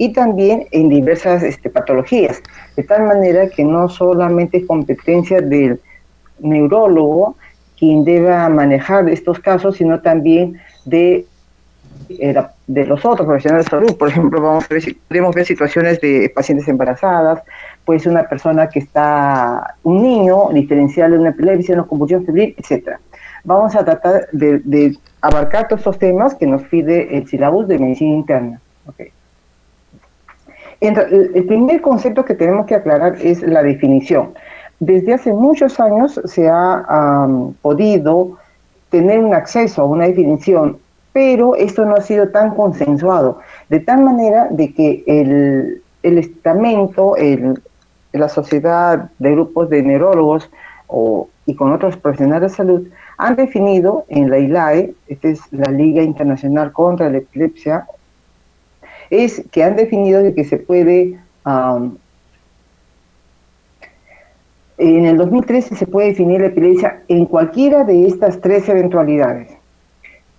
y también en diversas patologías, de tal manera que no solamente es competencia del neurólogo quien deba manejar estos casos, sino también de los otros profesionales de salud. Por ejemplo, podemos ver situaciones de pacientes embarazadas, puede ser una persona que está, un niño, diferencial de una epilepsia, una convulsión febril, etcétera. Vamos a tratar de abarcar todos estos temas que nos pide el sílabus de medicina interna. Okay. El primer concepto que tenemos que aclarar es la definición. Desde hace muchos años se ha podido tener un acceso a una definición, pero esto no ha sido tan consensuado, de tal manera de que el estamento, la sociedad de grupos de neurólogos y con otros profesionales de salud han definido en la ILAE, esta es la Liga Internacional contra la Epilepsia, es que han definido de que se puede, en el 2013 se puede definir la epilepsia en cualquiera de estas tres eventualidades.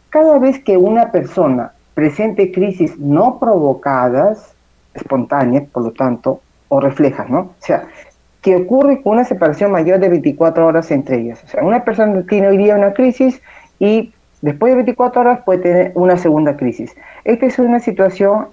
Cada vez que una persona presente crisis no provocadas, espontáneas, por lo tanto, o reflejas, ¿no? O sea, que ocurre con una separación mayor de 24 horas entre ellas. O sea, una persona tiene hoy día una crisis y después de 24 horas puede tener una segunda crisis. Esta es una situación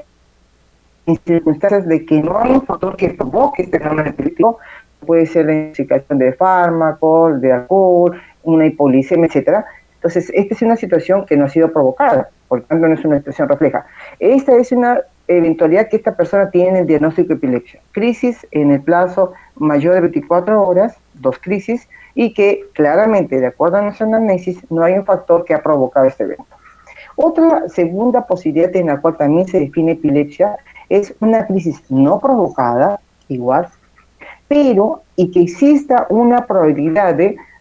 en circunstancias de que no hay un factor que provoque este fenómeno epiléptico, puede ser la intoxicación de fármacos, de alcohol, una hipoglicemia, etcétera. Entonces, esta es una situación que no ha sido provocada, por lo tanto no es una expresión refleja. Esta es una eventualidad que esta persona tiene en el diagnóstico de epilepsia. Crisis en el plazo mayor de 24 horas, 2 crisis, y que claramente, de acuerdo a nuestra anamnesis, no hay un factor que ha provocado este evento. Otra segunda posibilidad en la cual también se define epilepsia es una crisis no provocada, igual, pero y que exista una probabilidad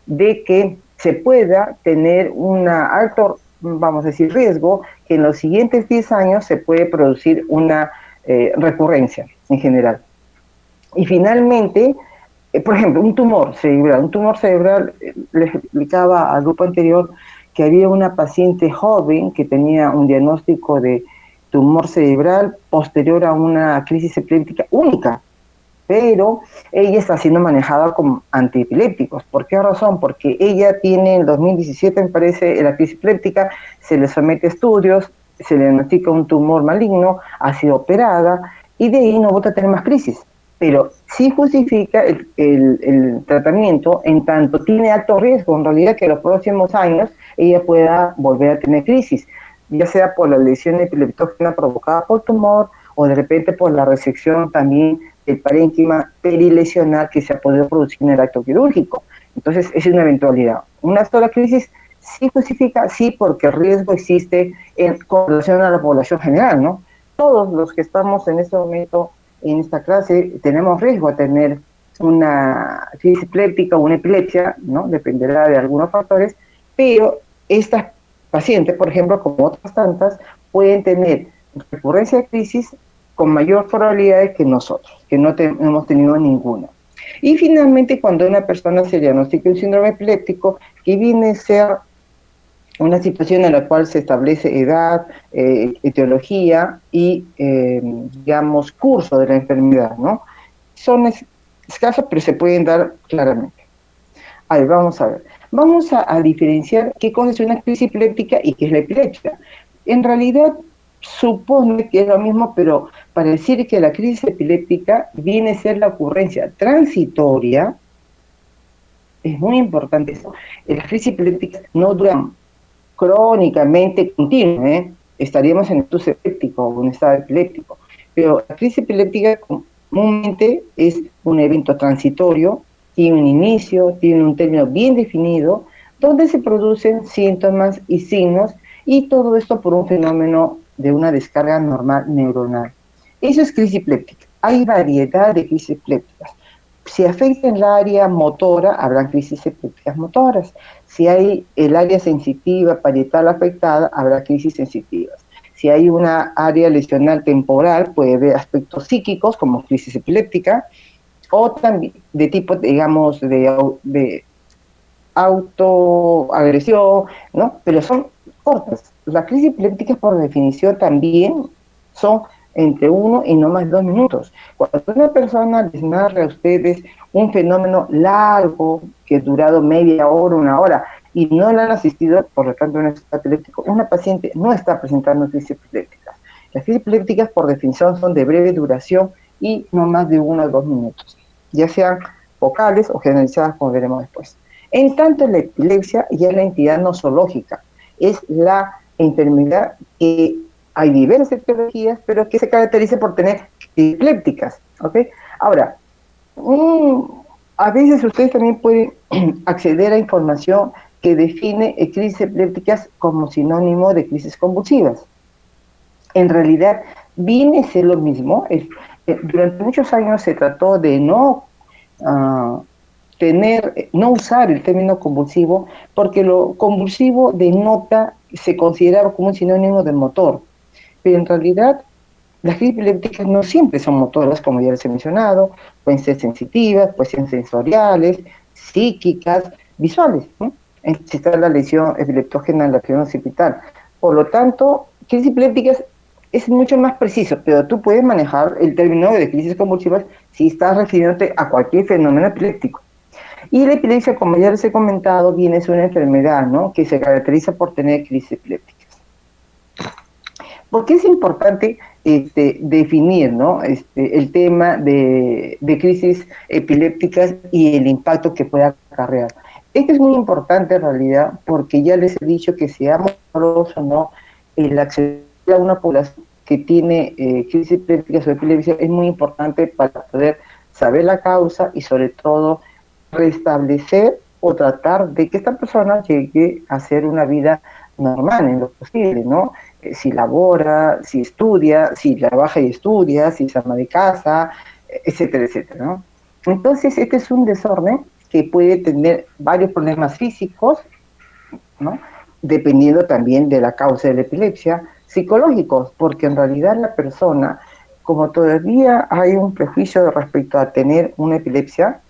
de que se pueda tener un alto, vamos a decir, riesgo, que en los siguientes 10 años se puede producir una recurrencia en general. Y finalmente, por ejemplo, un tumor cerebral, les explicaba al grupo anterior que había una paciente joven que tenía un diagnóstico de tumor cerebral posterior a una crisis epiléptica única, pero ella está siendo manejada con antiepilépticos. ¿Por qué razón? Porque ella tiene en 2017, me parece, la crisis epiléptica, se le somete a estudios, se le diagnostica un tumor maligno, ha sido operada y de ahí no vuelve a tener más crisis. Pero sí justifica el tratamiento en tanto tiene alto riesgo, en realidad, que en los próximos años ella pueda volver a tener crisis, ya sea por la lesión epileptógena provocada por tumor o de repente por la resección también el parénquima perilesional que se ha podido producir en el acto quirúrgico. Entonces, es una eventualidad. Una sola crisis sí justifica, sí, porque el riesgo existe con relación a la población general, ¿no? Todos los que estamos en este momento en esta clase tenemos riesgo a tener una crisis epiléptica o una epilepsia, ¿no? Dependerá de algunos factores, pero estas pacientes, por ejemplo, como otras tantas, pueden tener recurrencia de crisis con mayor probabilidad que nosotros, que no hemos tenido ninguna. Y finalmente, cuando una persona se diagnostica un síndrome epiléptico, que viene a ser una situación en la cual se establece edad, etiología y, digamos, curso de la enfermedad, ¿no? Son escasos, pero se pueden dar claramente. A ver, vamos a ver. Vamos a diferenciar qué cosa es una crisis epiléptica y qué es la epilepsia. En realidad, supone que es lo mismo, pero para decir que la crisis epiléptica viene a ser la ocurrencia transitoria, es muy importante eso. Las crisis epilépticas no duran crónicamente continuo, estaríamos en estado epiléptico o en estado epiléptico, pero la crisis epiléptica comúnmente es un evento transitorio, tiene un inicio, tiene un término bien definido, donde se producen síntomas y signos, y todo esto por un fenómeno de una descarga normal neuronal. Eso es crisis epiléptica. Hay variedad de crisis epilépticas. Si afecta el área motora, habrá crisis epilépticas motoras. Si hay el área sensitiva parietal afectada, habrá crisis sensitivas. Si hay una área lesional temporal, puede haber aspectos psíquicos como crisis epiléptica, o también de tipo, digamos, de autoagresión, ¿no? Pero son cortas. Las crisis epilépticas, por definición, también son entre 1 y no más 2 minutos. Cuando una persona les narra a ustedes un fenómeno largo que ha durado media hora, 1 hora, y no le han asistido, por lo tanto, un estado epiléptico, una paciente no está presentando crisis epilépticas. Las crisis epilépticas, por definición, son de breve duración y no más de 1 a 2 minutos, ya sean focales o generalizadas, como veremos después. En tanto, la epilepsia ya es la entidad nosológica, es la enfermedad que hay diversas etiologías, pero que se caracteriza por tener epilépticas, ¿ok? Ahora, a veces ustedes también pueden acceder a información que define crisis epilépticas como sinónimo de crisis convulsivas. En realidad, viene a ser lo mismo. Durante muchos años se trató de no no usar el término convulsivo, porque lo convulsivo denota, se consideraba como un sinónimo de motor, pero en realidad las crisis epilépticas no siempre son motoras, como ya les he mencionado, pueden ser sensitivas, pueden ser sensoriales, psíquicas, visuales, ¿no? Si está la lesión epileptógena en la región occipital. Por lo tanto, crisis epilépticas es mucho más preciso, pero tú puedes manejar el término de crisis convulsivas si estás refiriéndote a cualquier fenómeno epiléptico. Y la epilepsia, como ya les he comentado, viene a ser una enfermedad, ¿no?, que se caracteriza por tener crisis epilépticas. ¿Por qué es importante definir, ¿no?, el tema de crisis epilépticas y el impacto que pueda acarrear? Esto es muy importante en realidad, porque ya les he dicho que seamos o no, el acceder a una población que tiene crisis epilépticas o epilepsia es muy importante para poder saber la causa y sobre todo restablecer o tratar de que esta persona llegue a hacer una vida normal en lo posible, ¿no? Si labora, si estudia, si trabaja y estudia, si se ama de casa, etcétera, etcétera, ¿no? Entonces, este es un desorden que puede tener varios problemas físicos, ¿no?, dependiendo también de la causa de la epilepsia, psicológicos, porque en realidad la persona, como todavía hay un prejuicio respecto a tener una epilepsia,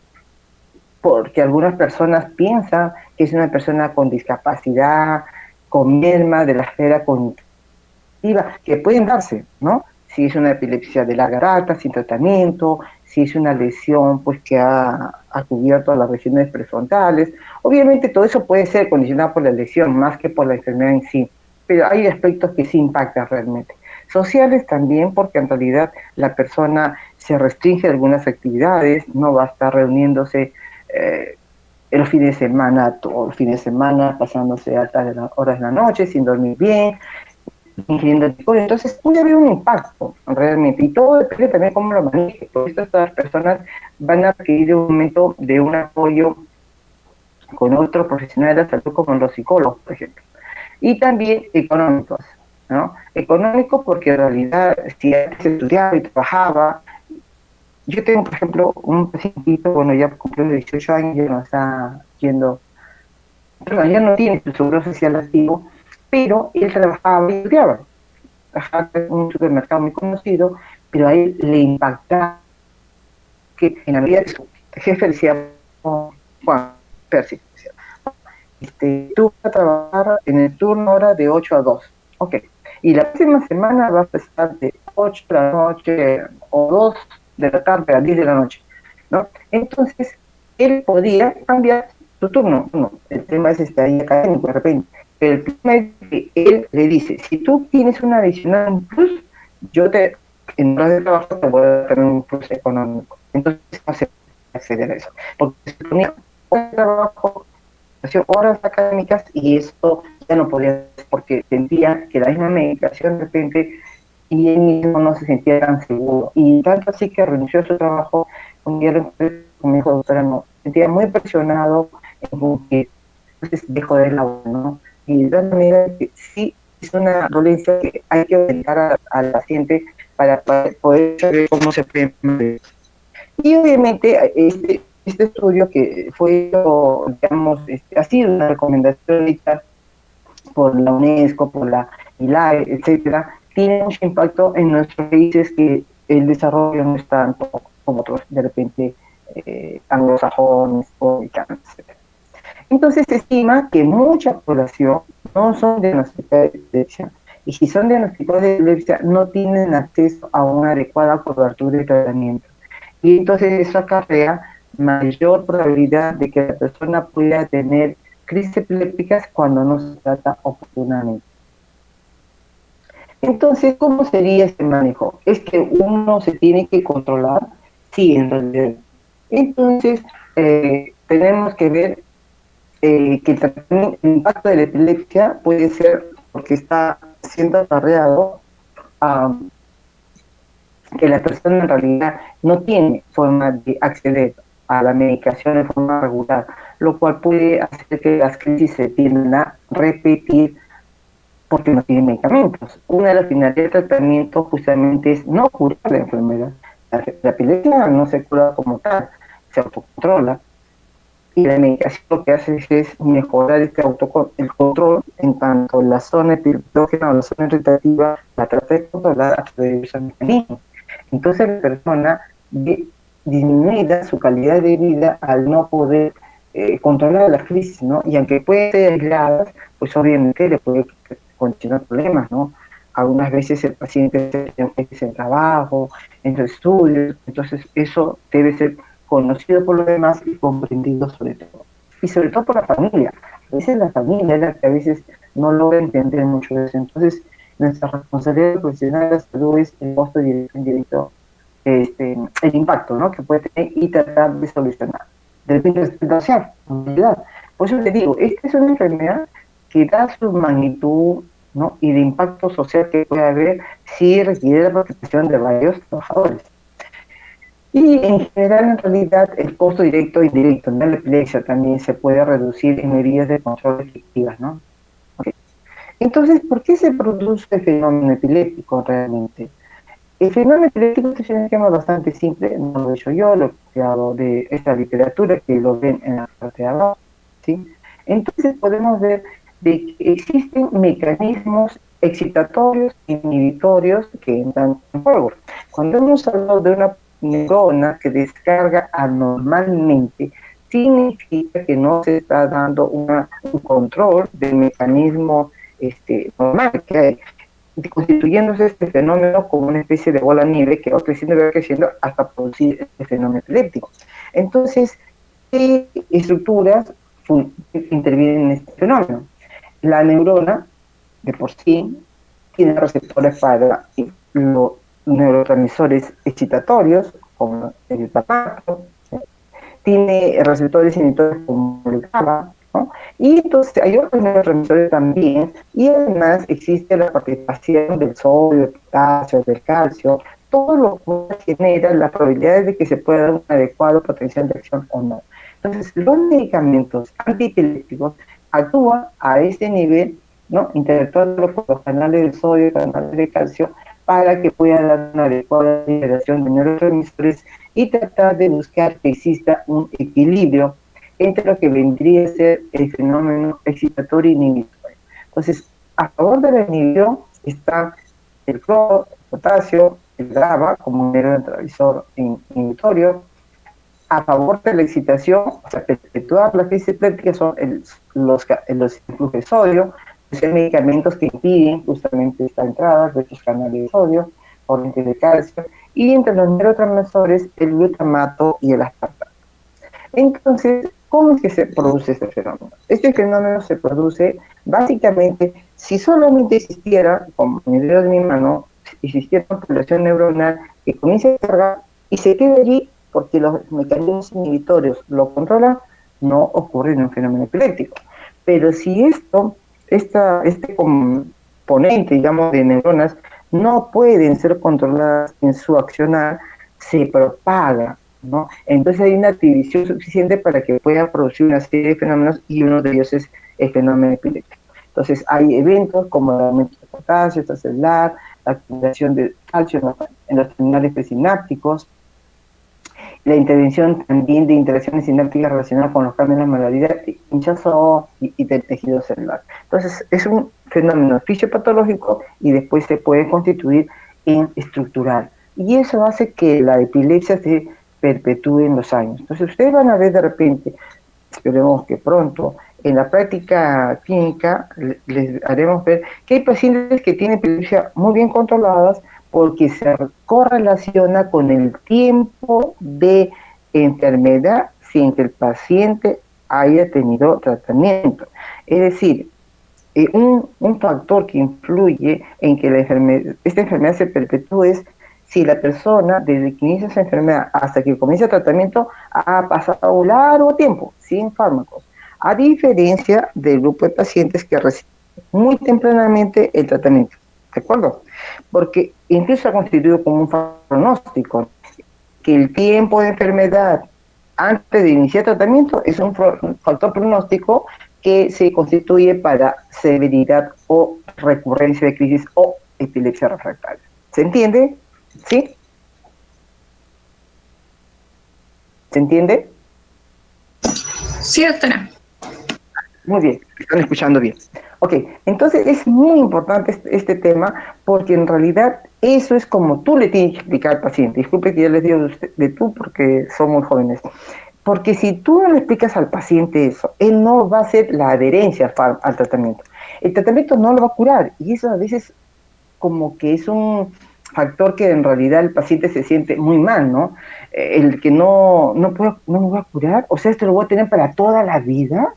porque algunas personas piensan que es una persona con discapacidad, con merma de la esfera cognitiva, que pueden darse, ¿no? Si es una epilepsia de larga data, sin tratamiento, si es una lesión pues que ha cubierto las regiones prefrontales. Obviamente todo eso puede ser condicionado por la lesión más que por la enfermedad en sí, pero hay aspectos que sí impactan realmente. Sociales también, porque en realidad la persona se restringe a algunas actividades, no va a estar reuniéndose el fin de semana, todo el fin de semana, pasándose altas horas de la noche, sin dormir bien, ingiriendo alcohol. Entonces puede haber un impacto realmente, y todo depende también cómo lo maneje. Por eso estas personas van a requerir un momento de un apoyo con otros profesionales de la salud, como los psicólogos, por ejemplo. Y también económicos, ¿no? Económicos porque en realidad, si antes estudiaba y trabajaba, yo tengo, por ejemplo, un pacientito, bueno, ya cumplió 18 años, ya no está yendo, perdón, ya no tiene su seguro social activo, pero él trabajaba y estudiaba. Trabajaba en un supermercado muy conocido, pero a él le impactaba que en la medida que su jefe decía, Juan Percy, tú vas a trabajar en el turno ahora de 8 a 2. Ok. Y la próxima semana vas a estar de 8 de la noche o 2 de la tarde a 10 de la noche, ¿no? Entonces, él podía cambiar su turno. No, el tema es ahí académico de repente. Pero el tema es que él le dice, si tú tienes una adicional, un plus, yo en horas de trabajo te voy a tener un plus económico. Entonces, no se puede acceder a eso. Porque se ponía un trabajo, horas académicas, y eso ya no podía, porque sentía que la misma medicación de repente, y él mismo no se sentía tan seguro, y tanto así que renunció a su trabajo. Un día me dijo, doctora, no, sentía muy presionado en que entonces dejó de labor, ¿no? Y de tal manera que sí es una dolencia que hay que orientar al paciente para poder saber cómo se puede mantener. Y obviamente este estudio, que fue, digamos, ha sido una recomendación hecha por la UNESCO, por la ILAE, etcétera, tiene mucho impacto en nuestros países, que el desarrollo no es tanto como otros, de repente, anglosajones o mexicanos, etcétera. Entonces se estima que mucha población no son diagnosticadas de epilepsia, y si son diagnosticados de epilepsia no tienen acceso a una adecuada cobertura de tratamiento. Y entonces eso acarrea mayor probabilidad de que la persona pueda tener crisis epilépticas cuando no se trata oportunamente. Entonces, ¿cómo sería este manejo? Es que uno se tiene que controlar, sí, en realidad. Entonces, tenemos que ver que el impacto de la epilepsia puede ser porque está siendo acarreado a que la persona en realidad no tiene forma de acceder a la medicación de forma regular, lo cual puede hacer que las crisis se tiendan a repetir porque no tiene medicamentos. Una de las finalidades del tratamiento justamente es no curar la enfermedad. La epilepsia no se cura como tal, se autocontrola, y la medicación lo que hace es mejorar el control en tanto la zona epiléptica o la zona irritativa la trata de controlar a través de esos mecanismos. Entonces la persona disminuye su calidad de vida al no poder controlar la crisis, ¿no? Y aunque puede ser aisladas, pues obviamente le puede continuar problemas, ¿no? Algunas veces el paciente se enferma en trabajo, en los estudios, entonces eso debe ser conocido por los demás y comprendido sobre todo. Y sobre todo por la familia. A veces la familia es la que a veces no logra entender mucho de eso. Entonces, nuestra responsabilidad profesional de la salud es el costo directo e indirecto, el impacto, ¿no?, que puede tener y tratar de solucionar. Desde la situación, en realidad. Por eso te digo, esta es una enfermedad que da su magnitud, ¿no?, y de impacto social que puede haber si requiere la participación de varios trabajadores. Y en general, en realidad, el costo directo e indirecto de la epilepsia también se puede reducir en medidas de control efectivas, ¿no? Okay. Entonces, ¿por qué se produce el fenómeno epiléptico realmente? El fenómeno epiléptico es un esquema bastante simple, no lo he hecho yo, lo he copiado de esta literatura que lo ven en la parte de abajo, ¿sí? Entonces podemos ver de que existen mecanismos excitatorios e inhibitorios que entran en juego. Cuando hemos hablado de una neurona que descarga anormalmente, significa que no se está dando un control del mecanismo normal que hay, constituyéndose este fenómeno como una especie de bola de nieve que va creciendo hasta producir este fenómeno epiléptico. Entonces, ¿qué estructuras intervienen en este fenómeno? La neurona, de por sí, tiene receptores para los neurotransmisores excitatorios, como el glutamato, tiene receptores inhibitores como el GABA, ¿no? Y entonces hay otros neurotransmisores también, y además existe la participación del sodio, del potasio, del calcio, todo lo cual genera las probabilidades de que se pueda dar un adecuado potencial de acción o no. Entonces, los medicamentos antiepilépticos actúan a este nivel, ¿no?, interactuando con los canales de sodio y canales de calcio para que pueda dar una adecuada liberación de neurotransmisores y tratar de buscar que exista un equilibrio entre lo que vendría a ser el fenómeno excitatorio e inhibitorio. Entonces, a favor de la inhibición está el cloro, el potasio, el GABA como un neurotransmisor inhibitorio. A favor de la excitación, o sea, perpetuar la crisis epiléptica son los influjos de sodio, son medicamentos que impiden justamente esta entrada de estos canales de sodio, corrientes de calcio, y entre los neurotransmisores el glutamato y el aspartato. Entonces, ¿cómo es que se produce este fenómeno? Este fenómeno se produce básicamente si solamente existiera, como en el dedo de mi mano, existiera una población neuronal que comienza a cargar y se queda allí porque los mecanismos inhibitorios lo controlan, no ocurre en un fenómeno epiléptico. Pero si este componente, digamos, de neuronas no pueden ser controladas en su accionar, se propaga, ¿no? Entonces hay una división suficiente para que pueda producir una serie de fenómenos y uno de ellos es el fenómeno epiléptico. Entonces hay eventos como el aumento de potasio extracelular, la acumulación de calcio en los terminales presinápticos, la intervención también de interacciones sinápticas relacionadas con los cambios en la modalidad de hinchazón y del tejido celular. Entonces es un fenómeno fisiopatológico y después se puede constituir en estructural. Y eso hace que la epilepsia se perpetúe en los años. Entonces ustedes van a ver de repente, esperemos que pronto, en la práctica clínica les haremos ver que hay pacientes que tienen epilepsia muy bien controladas porque se correlaciona con el tiempo de enfermedad sin que el paciente haya tenido tratamiento. Es decir, un factor que influye en que esta enfermedad se perpetúe es si la persona, desde que inicia esa enfermedad hasta que comienza el tratamiento, ha pasado un largo tiempo sin fármacos, a diferencia del grupo de pacientes que reciben muy tempranamente el tratamiento. ¿De acuerdo? Porque incluso ha constituido como un pronóstico, que el tiempo de enfermedad antes de iniciar tratamiento es un factor pronóstico que se constituye para severidad o recurrencia de crisis o epilepsia refractaria. ¿Se entiende? ¿Sí? ¿Se entiende? Sí, doctora. Muy bien, están escuchando bien. Ok, entonces es muy importante este tema porque en realidad eso es como tú le tienes que explicar al paciente. Disculpe que ya les digo de tú porque son muy jóvenes. Porque si tú no le explicas al paciente eso, él no va a hacer la adherencia al tratamiento. El tratamiento no lo va a curar y eso a veces como que es un factor que en realidad el paciente se siente muy mal, ¿no? El que no me va a curar, o sea, esto lo voy a tener para toda la vida.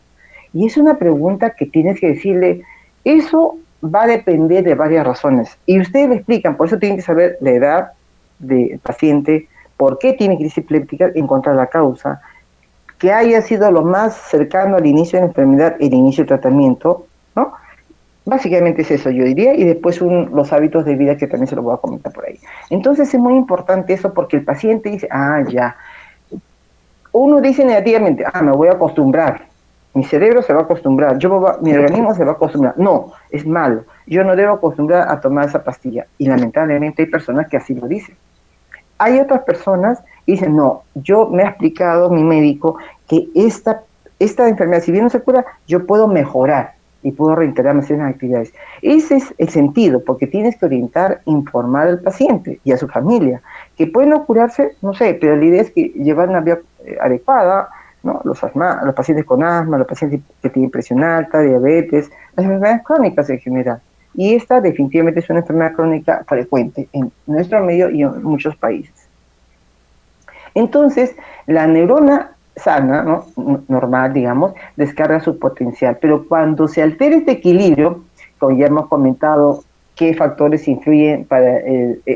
Y es una pregunta que tienes que decirle, eso va a depender de varias razones. Y ustedes le explican, por eso tienen que saber la edad del paciente, por qué tiene crisis epiléptica, encontrar la causa, que haya sido lo más cercano al inicio de la enfermedad, el inicio del tratamiento, ¿no? Básicamente es eso, yo diría, y después los hábitos de vida que también se los voy a comentar por ahí. Entonces es muy importante eso porque el paciente dice, ya. Uno dice negativamente, me voy a acostumbrar, mi cerebro se va a acostumbrar, mi organismo se va a acostumbrar. No, es malo, yo no debo acostumbrar a tomar esa pastilla. Y lamentablemente hay personas que así lo dicen. Hay otras personas que dicen, no, yo me ha explicado mi médico que esta enfermedad, si bien no se cura, yo puedo mejorar y puedo reintegrarme en las actividades. Ese es el sentido, porque tienes que orientar, informar al paciente y a su familia, que puede no curarse, no sé, pero la idea es que llevar una vía adecuada, ¿no? Los pacientes con asma, los pacientes que tienen presión alta, diabetes, las enfermedades crónicas en general. Y esta definitivamente es una enfermedad crónica frecuente en nuestro medio y en muchos países. Entonces, la neurona sana, ¿no? Normal, digamos, descarga su potencial, pero cuando se altera este equilibrio, como ya hemos comentado, qué factores influyen para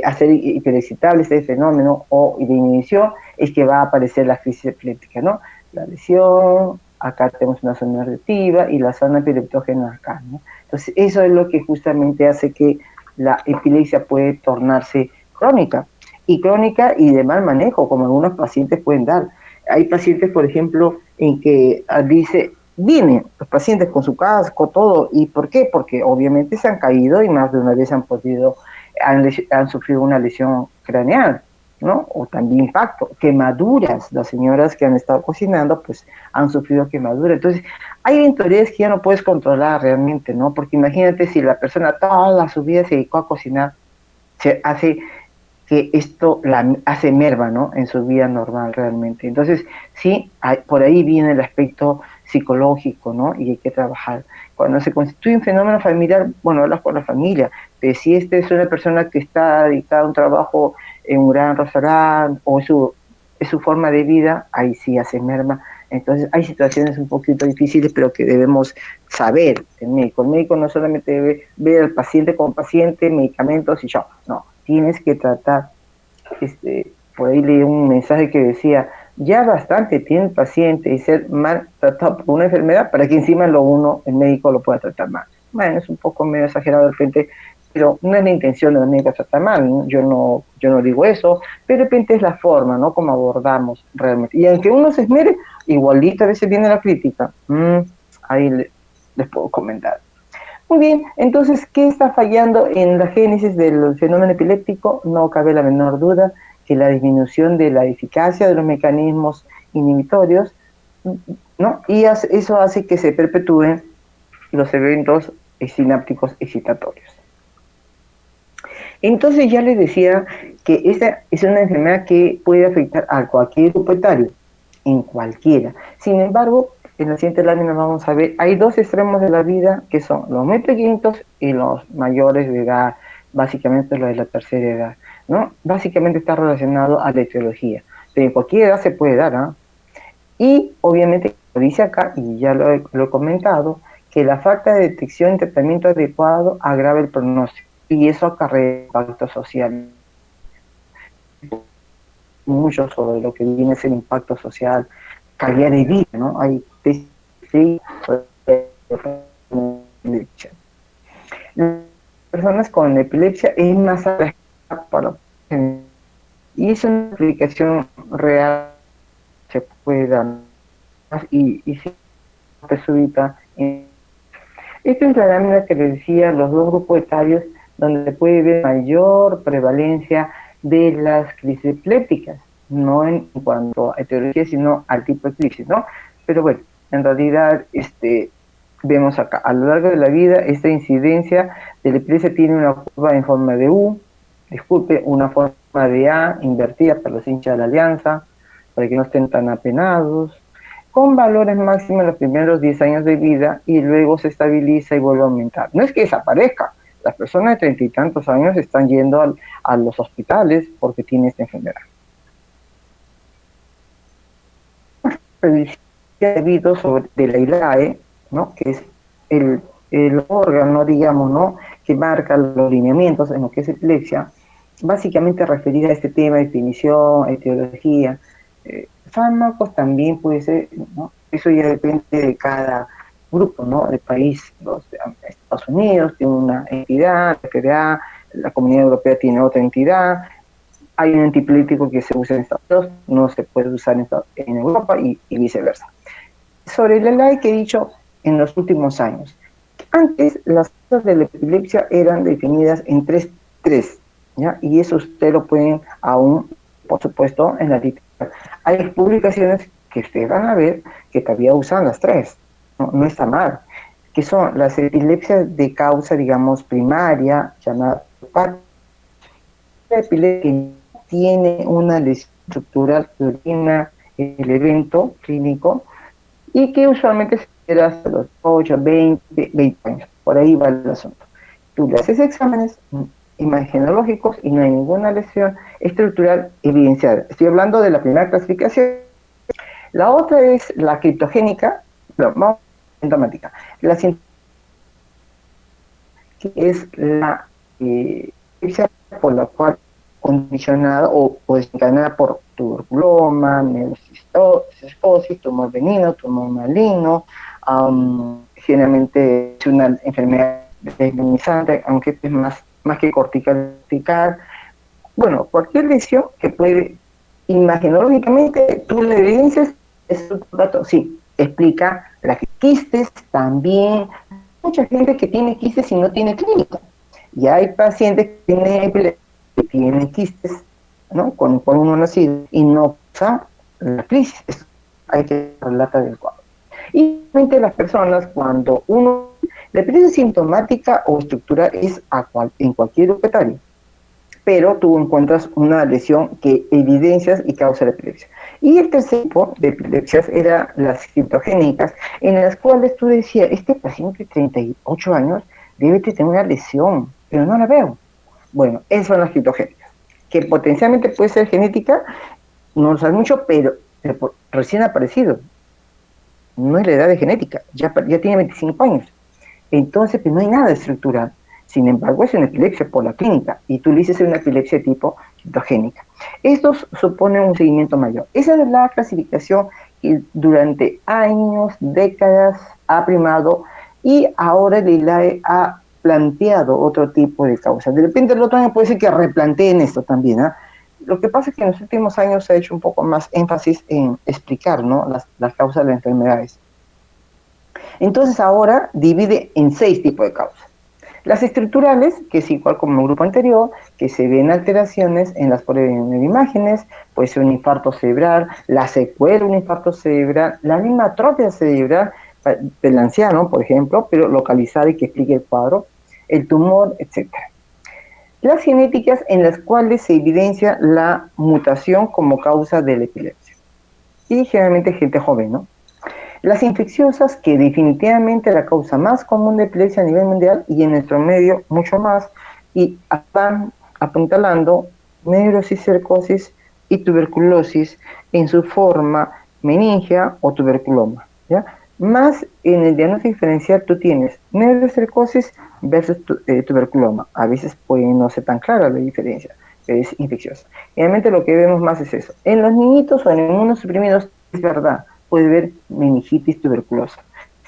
hacer hiperexcitable este fenómeno o de inhibición, es que va a aparecer la crisis epiléptica, ¿no? La lesión, acá tenemos una zona reactiva y la zona epileptógena acá, ¿no? Entonces, eso es lo que justamente hace que la epilepsia puede tornarse crónica y de mal manejo, como algunos pacientes pueden dar. Hay pacientes, por ejemplo, en que vienen los pacientes con su casco, todo, ¿y por qué? Porque obviamente se han caído y más de una vez han sufrido una lesión craneal, ¿no? O también impacto, quemaduras. Las señoras que han estado cocinando, pues han sufrido quemaduras. Entonces, hay eventualidades que ya no puedes controlar realmente, ¿no? Porque imagínate si la persona toda su vida se dedicó a cocinar, se hace que esto la hace merma, ¿no? En su vida normal realmente. Entonces, sí, por ahí viene el aspecto psicológico, ¿no? Y hay que trabajar. Cuando se constituye un fenómeno familiar, bueno, hablas con la familia, pero si esta es una persona que está dedicada a un trabajo en un gran restaurante o es su forma de vida, ahí sí hace merma. Entonces hay situaciones un poquito difíciles, pero que debemos saber el médico. El médico no solamente debe ver al paciente como paciente, medicamentos y ya, no. Tienes que tratar, por ahí leí un mensaje que decía, ya bastante tiene el paciente y ser mal tratado por una enfermedad para que encima el médico lo pueda tratar mal. Bueno, es un poco medio exagerado de repente, pero no es la intención de los médicos tratar mal, ¿no? Yo no digo eso, pero de repente es la forma, ¿no? Como abordamos realmente. Y aunque uno se esmere, igualito a veces viene la crítica. Ahí les puedo comentar. Muy bien, entonces, ¿qué está fallando en la génesis del fenómeno epiléptico? No cabe la menor duda que la disminución de la eficacia de los mecanismos inhibitorios, ¿no? Y eso hace que se perpetúen los eventos sinápticos excitatorios. Entonces ya les decía que esta es una enfermedad que puede afectar a cualquier grupo etario, en cualquiera. Sin embargo, En la siguiente lámina vamos a ver, hay dos extremos de la vida que son los muy pequeñitos y los mayores de edad, básicamente los de la tercera edad, ¿no? Básicamente está relacionado a la etiología, pero en cualquier edad se puede dar, ¿ah? Y obviamente, lo dice acá, y ya lo he comentado, que la falta de detección y tratamiento adecuado agrava el pronóstico, y eso acarrea impacto social, mucho sobre lo que viene a ser impacto social, calidad de vida, ¿no? Hay las personas con epilepsia es más arriesgada para, y es una aplicación real, se puede dar, y si te súbita. Esta es la lámina que les decía, los dos grupos etarios donde se puede ver mayor prevalencia de las crisis epilépticas, no en cuanto a etiología, sino al tipo de crisis, ¿no? Pero bueno, en realidad, vemos acá, a lo largo de la vida, esta incidencia de la epilepsia tiene una curva en forma de U, una forma de A, invertida para los hinchas de la Alianza, para que no estén tan apenados, con valores máximos en los primeros 10 años de vida y luego se estabiliza y vuelve a aumentar. No es que desaparezca, las personas de 30 y tantos años están yendo a los hospitales porque tienen esta enfermedad. Debido sobre de la ILAE, ¿no? Que es el órgano, digamos, ¿no? Que marca los lineamientos en lo que es epilepsia, básicamente referida a este tema, definición, etiología, fármacos también puede ser, ¿no? Eso ya depende de cada grupo, ¿no? De país. Los Estados Unidos tiene una entidad, la FDA, la Comunidad Europea tiene otra entidad, hay un antiepiléptico que se usa en Estados Unidos, no se puede usar en Europa y viceversa. Sobre el ELAI que he dicho en los últimos años, antes las causas de la epilepsia eran definidas en 3, ¿ya? Y eso ustedes lo pueden aún, por supuesto, en la literatura. Hay publicaciones que ustedes van a ver que todavía usan las 3, no está mal, que son las epilepsias de causa, digamos, primaria, llamada la epilepsia que tiene una lesión estructural que origina el evento clínico y que usualmente se queda hasta los 8, 20 años. Por ahí va el asunto. Tú le haces exámenes imagenológicos y no hay ninguna lesión estructural evidenciada. Estoy hablando de la primera clasificación. La otra es la criptogénica, pero vamos a sintomática. La sintomática es la por la cual condicionada o desencadenada por tuberculoma, neurocistosis, tumor benigno, tumor maligno, generalmente es una enfermedad desminimizante, aunque es más que cortical. Bueno, cualquier lesión que puede, imagenológicamente, tú le evidencias, es un dato, sí, explica las quistes también. Mucha gente que tiene quistes y no tiene clínica. Y hay pacientes que tienen quistes, ¿no? Con el cual uno ha nacido y no pasa la crisis. Eso hay que relatar del cuadro. Y realmente las personas, cuando uno, la epilepsia sintomática o estructural es en cualquier grupo etario, pero tú encuentras una lesión que evidencias y causa la epilepsia. Y el tercer tipo de epilepsias era las criptogénicas, en las cuales tú decías, este paciente de 38 años debe tener una lesión, pero no la veo. Bueno, esas son las criptogénicas, que potencialmente puede ser genética, no lo sabes mucho, pero recién aparecido. No es la edad de genética, ya tiene 25 años. Entonces, pues no hay nada estructural. Sin embargo, es una epilepsia por la clínica, y tú le dices una epilepsia tipo criptogénica. Esto supone un seguimiento mayor. Esa es la clasificación que durante años, décadas ha primado, y ahora el ILAE ha planteado otro tipo de causas. De repente el otro año puede ser que replanteen esto también, ¿eh? Lo que pasa es que en los últimos años se ha hecho un poco más énfasis en explicar, ¿no? las causas de las enfermedades. Entonces ahora divide en 6 tipos de causas. Las estructurales, que es igual como el grupo anterior, que se ven alteraciones en las imágenes, puede ser un infarto cerebral, la secuela de un infarto cerebral, la misma atrofia cerebral del anciano, por ejemplo, pero localizada y que explique el cuadro, el tumor, etc. Las genéticas, en las cuales se evidencia la mutación como causa de la epilepsia. Y generalmente gente joven, ¿no? Las infecciosas, que definitivamente la causa más común de epilepsia a nivel mundial y en nuestro medio mucho más, y están apuntalando neurocicercosis y tuberculosis en su forma meningia o tuberculoma, ¿ya? Más en el diagnóstico diferencial tú tienes neurocercosis versus tuberculoma. A veces puede no ser tan clara la diferencia, pero es infecciosa. Realmente lo que vemos más es eso. En los niñitos o en inmunosuprimidos, es verdad, puede haber meningitis tuberculosa,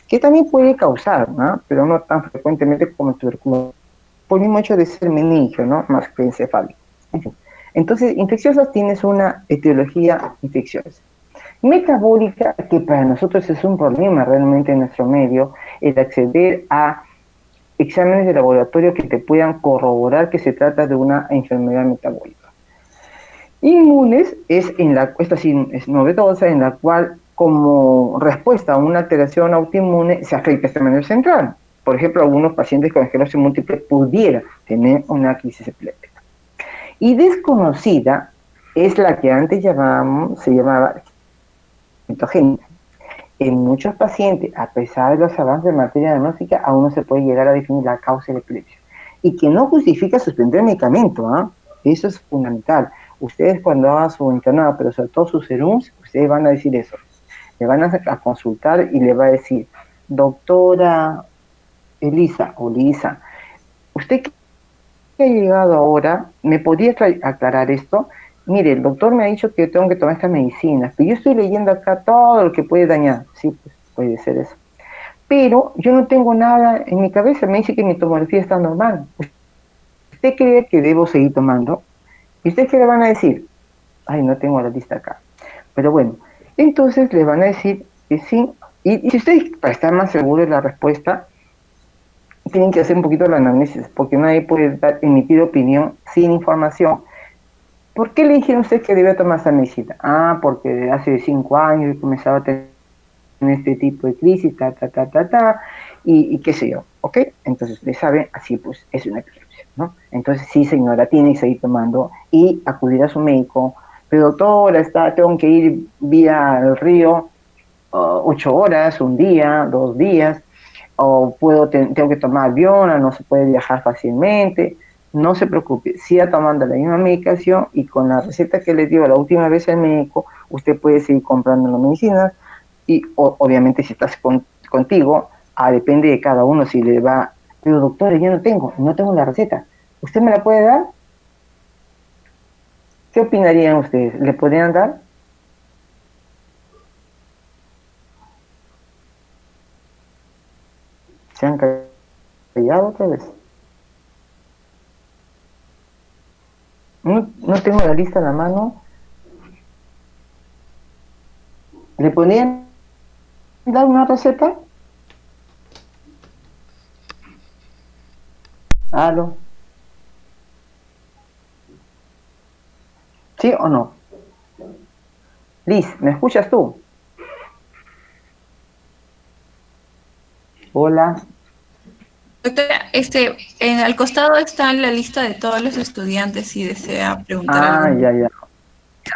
que también puede causar, ¿no? Pero no tan frecuentemente como el tuberculosis, por el mismo hecho de ser meningio, ¿no? Más que encefálico. Entonces, infecciosas tienes una etiología infecciosa. Metabólica, que para nosotros es un problema realmente en nuestro medio, el acceder a exámenes de laboratorio que te puedan corroborar que se trata de una enfermedad metabólica. Inmunes esta sí es novedosa, en la cual como respuesta a una alteración autoinmune se afecta este medio central. Por ejemplo, algunos pacientes con esclerosis múltiple pudieran tener una crisis epiléptica. Y desconocida es la que antes se llamaba citogénica. En muchos pacientes, a pesar de los avances en materia diagnóstica, aún no se puede llegar a definir la causa de la epilepsia. Y que no justifica suspender el medicamento, ¿eh? Eso es fundamental. Ustedes cuando hagan su internado, pero sobre todo sus serums, ustedes van a decir eso. Le van a consultar y le va a decir, doctora Elisa o Lisa, usted que ha llegado ahora, ¿me podría aclarar esto? Mire, el doctor me ha dicho que yo tengo que tomar estas medicinas, pero yo estoy leyendo acá todo lo que puede dañar. Sí, pues puede ser eso. Pero yo no tengo nada en mi cabeza, me dice que mi tomografía está normal. ¿Usted cree que debo seguir tomando? ¿Y ustedes qué le van a decir? Ay, no tengo la lista acá. Pero bueno, entonces le van a decir que sí. Y si ustedes, para estar más seguros de la respuesta, tienen que hacer un poquito la anamnesis, porque nadie puede emitir opinión sin información. ¿Por qué le dijeron a usted que debe tomar esa medicina? Ah, porque hace 5 años he comenzado a tener este tipo de crisis, y qué sé yo, ¿ok? Entonces, le sabe, así pues, es una epilepsia, ¿no? Entonces, sí, señora, tiene que seguir tomando y acudir a su médico. Pero doctora, tengo que ir vía el río 8 horas, un día, 2 días, o tengo que tomar avión, o no se puede viajar fácilmente. No se preocupe, siga tomando la misma medicación y con la receta que le dio la última vez el médico, usted puede seguir comprando las medicinas y obviamente si estás contigo, depende de cada uno si le va, pero doctor, yo no tengo la receta, ¿usted me la puede dar? ¿Qué opinarían ustedes? ¿Le podrían dar? ¿Se han callado otra vez? No tengo la lista en la mano. ¿Le podrían dar una receta? ¿Aló? ¿Sí o no? Liz, ¿me escuchas tú? Hola. Doctora, al costado está la lista de todos los estudiantes si desea preguntar algo. Ya.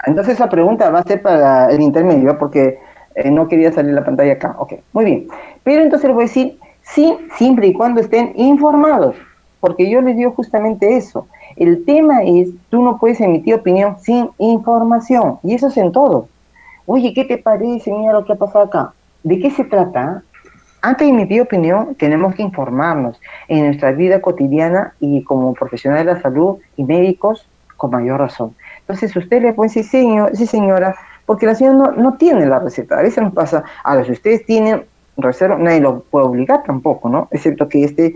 Entonces la pregunta va a ser para el intermedio, porque no quería salir la pantalla acá. Ok, muy bien. Pero entonces les voy a decir, sí, siempre y cuando estén informados, porque yo les digo justamente eso. El tema es, tú no puedes emitir opinión sin información, y eso es en todo. Oye, ¿qué te parece? Mira lo que ha pasado acá. ¿De qué se trata? Antes de emitir opinión, tenemos que informarnos en nuestra vida cotidiana y como profesionales de la salud y médicos, con mayor razón. Entonces, usted le puede decir, sí, señora, porque la señora no tiene la receta. A veces nos pasa, ahora, si ustedes tienen reserva, nadie lo puede obligar tampoco, ¿no? Excepto que esté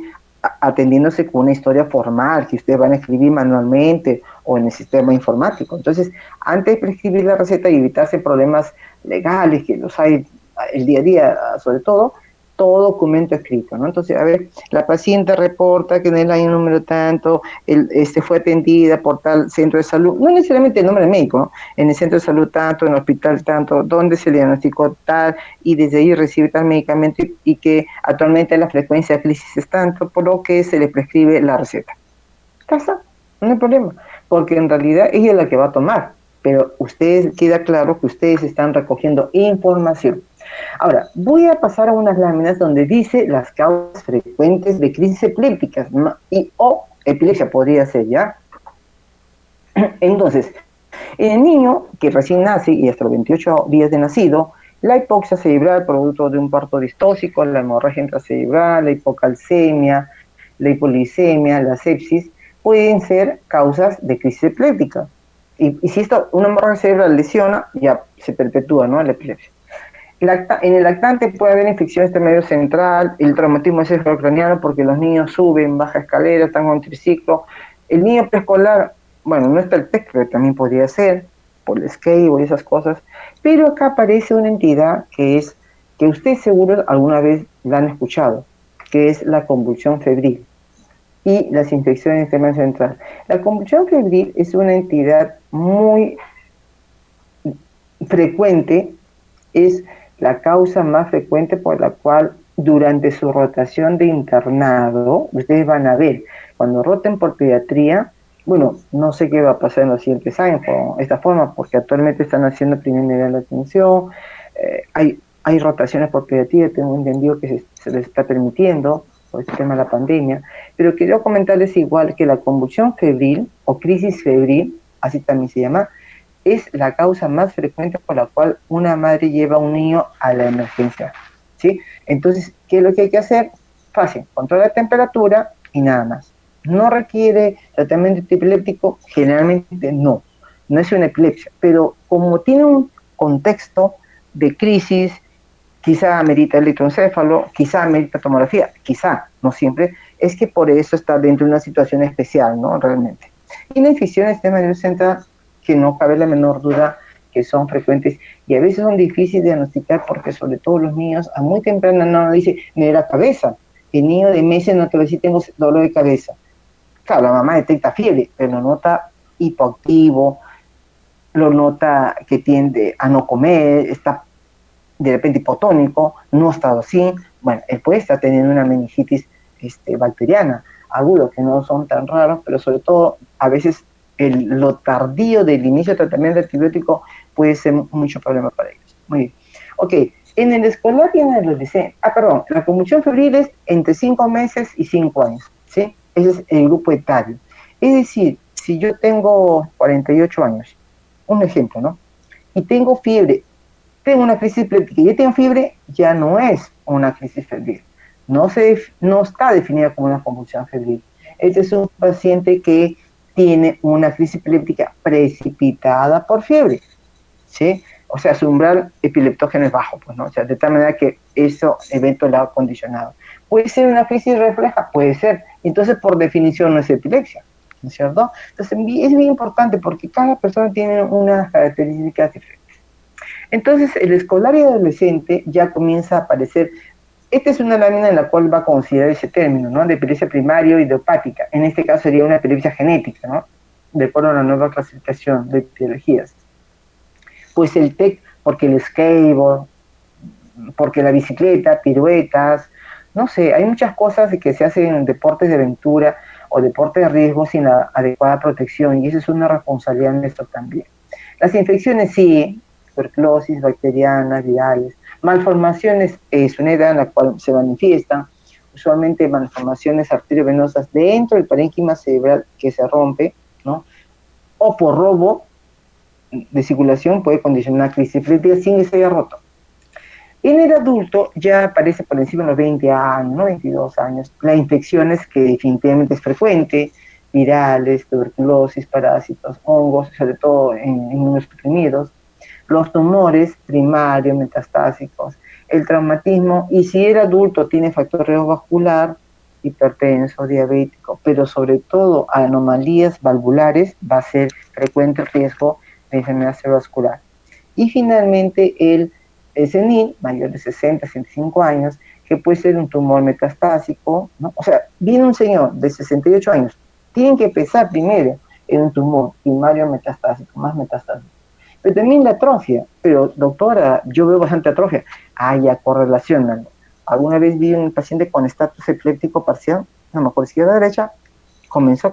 atendiéndose con una historia formal, que ustedes van a escribir manualmente o en el sistema informático. Entonces, antes de prescribir la receta y evitarse problemas legales, que los hay el día a día, sobre todo documento escrito, ¿no? Entonces, a ver, la paciente reporta que en el año número tanto fue atendida por tal centro de salud, no necesariamente el nombre del médico, ¿no? En el centro de salud tanto, en el hospital tanto, donde se le diagnosticó tal, y desde ahí recibe tal medicamento y que actualmente la frecuencia de crisis es tanto, por lo que se le prescribe la receta. Ya está, no hay problema, porque en realidad ella es la que va a tomar, pero ustedes, queda claro que ustedes están recogiendo información. Ahora, voy a pasar a unas láminas donde dice las causas frecuentes de crisis epilépticas, ¿no? Y o epilepsia podría ser, ¿ya? Entonces, en el niño que recién nace y hasta los 28 días de nacido, la hipoxia cerebral producto de un parto distóxico, la hemorragia intracerebral, la hipocalcemia, la hipoglicemia, la sepsis, pueden ser causas de crisis epiléptica. Y si una hemorragia cerebral lesiona, ya se perpetúa, ¿no?, la epilepsia. En el lactante puede haber infecciones del medio central, el traumatismo encefalocraniano porque los niños suben, bajan escaleras, están con triciclo. El niño preescolar, bueno, no está el TEC, pero también podría ser, por el skateboard y esas cosas. Pero acá aparece una entidad que ustedes seguro alguna vez la han escuchado, que es la convulsión febril y las infecciones del sistema central. La convulsión febril es una entidad muy frecuente, es la causa más frecuente por la cual durante su rotación de internado, ustedes van a ver, cuando roten por pediatría, bueno, no sé qué va a pasar en los siguientes años con esta forma, porque actualmente están haciendo primer nivel de atención, hay rotaciones por pediatría, tengo entendido que se les está permitiendo por el tema de la pandemia, pero quiero comentarles igual que la convulsión febril o crisis febril, así también se llama, es la causa más frecuente por la cual una madre lleva a un niño a la emergencia, ¿sí? Entonces, ¿qué es lo que hay que hacer? Fácil, controla la temperatura y nada más. ¿No requiere tratamiento epiléptico? Generalmente no es una epilepsia, pero como tiene un contexto de crisis, quizá amerita electroencéfalo, quizá amerita tomografía, quizá, no siempre, es que por eso está dentro de una situación especial, ¿no? Realmente. Y la infección del sistema nervioso central, que no cabe la menor duda que son frecuentes y a veces son difíciles de diagnosticar porque sobre todo los niños a muy temprana no dice me da la cabeza. El niño de meses no te va a decir tengo dolor de cabeza. Claro, la mamá detecta fiebre, pero lo nota hipoactivo, lo nota que tiende a no comer, está de repente hipotónico, no ha estado así. Bueno, él puede estar teniendo una meningitis bacteriana, agudo, que no son tan raros, pero sobre todo a veces lo tardío del inicio del tratamiento antibiótico puede ser mucho problema para ellos. Muy bien. Ok, en el escolar y en el adolescente, la convulsión febril es entre 5 meses y 5 años, ¿sí? Ese es el grupo etario. Es decir, si yo tengo 48 años, un ejemplo, ¿no? Y tengo fiebre, tengo una crisis epiléptica y yo tengo fiebre, ya no es una crisis febril. No está definida como una convulsión febril. Este es un paciente que tiene una crisis epiléptica precipitada por fiebre, ¿sí? O sea, su umbral epileptógeno es bajo, pues, ¿no? O sea, de tal manera que eso evento lo ha condicionado. ¿Puede ser una crisis refleja? Puede ser. Entonces, por definición, no es epilepsia, ¿no es cierto? Entonces, es bien importante porque cada persona tiene unas características diferentes. Entonces, el escolar y adolescente ya comienza a aparecer. Esta es una lámina en la cual va a considerar ese término, ¿no? De epilepsia primaria o idiopática. En este caso sería una epilepsia genética, ¿no? De acuerdo a la nueva clasificación de etiologías. Pues el TEC, porque el skateboard, porque la bicicleta, piruetas, no sé, hay muchas cosas que se hacen en deportes de aventura o deportes de riesgo sin la adecuada protección, y eso es una responsabilidad nuestra también. Las infecciones sí, tuberculosis, bacterianas, virales, malformaciones es una edad en la cual se manifiestan, usualmente malformaciones arteriovenosas dentro del parénquima cerebral que se rompe, ¿no? O por robo de circulación puede condicionar crisis epiléptica sin que se haya roto. En el adulto ya aparece por encima de los 20 años, ¿no? 22 años, la infecciones que definitivamente es frecuente, virales, tuberculosis, parásitos, hongos, sobre todo en inmunosuprimidos, los tumores primarios, metastásicos, el traumatismo, y si el adulto tiene factor vascular, hipertenso, diabético, pero sobre todo anomalías valvulares, va a ser frecuente el riesgo de enfermedad cerebrovascular. Y finalmente el senil, mayor de 60, 65 años, que puede ser un tumor metastásico, ¿no? O sea, viene un señor de 68 años, tienen que pensar primero en un tumor primario metastásico, más metastásico. Pero también la atrofia, pero doctora, yo veo bastante atrofia. Ya correlacionan. Alguna vez vi un paciente con estatus epiléptico parcial, no me acuerdo, izquierda derecha, comenzó,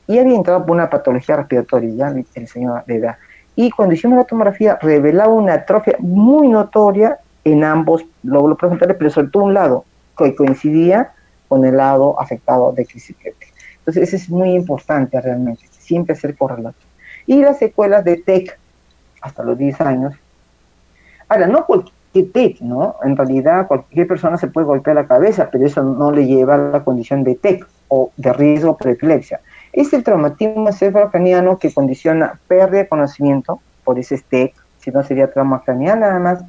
y había entrado por una patología respiratoria, ya el señor de edad. Y cuando hicimos la tomografía, revelaba una atrofia muy notoria en ambos lóbulos prefrontales, pero sobre todo un lado que coincidía con el lado afectado de crisis epiléptica. Entonces, eso es muy importante realmente, siempre hacer correlato. Y las secuelas de TEC hasta los 10 años. Ahora, no cualquier TEC, ¿no? En realidad, cualquier persona se puede golpear la cabeza, pero eso no le lleva a la condición de TEC o de riesgo por epilepsia. Es el traumatismo encefalocraniano que condiciona pérdida de conocimiento, por ese es TEC, si no sería trauma craneal nada más,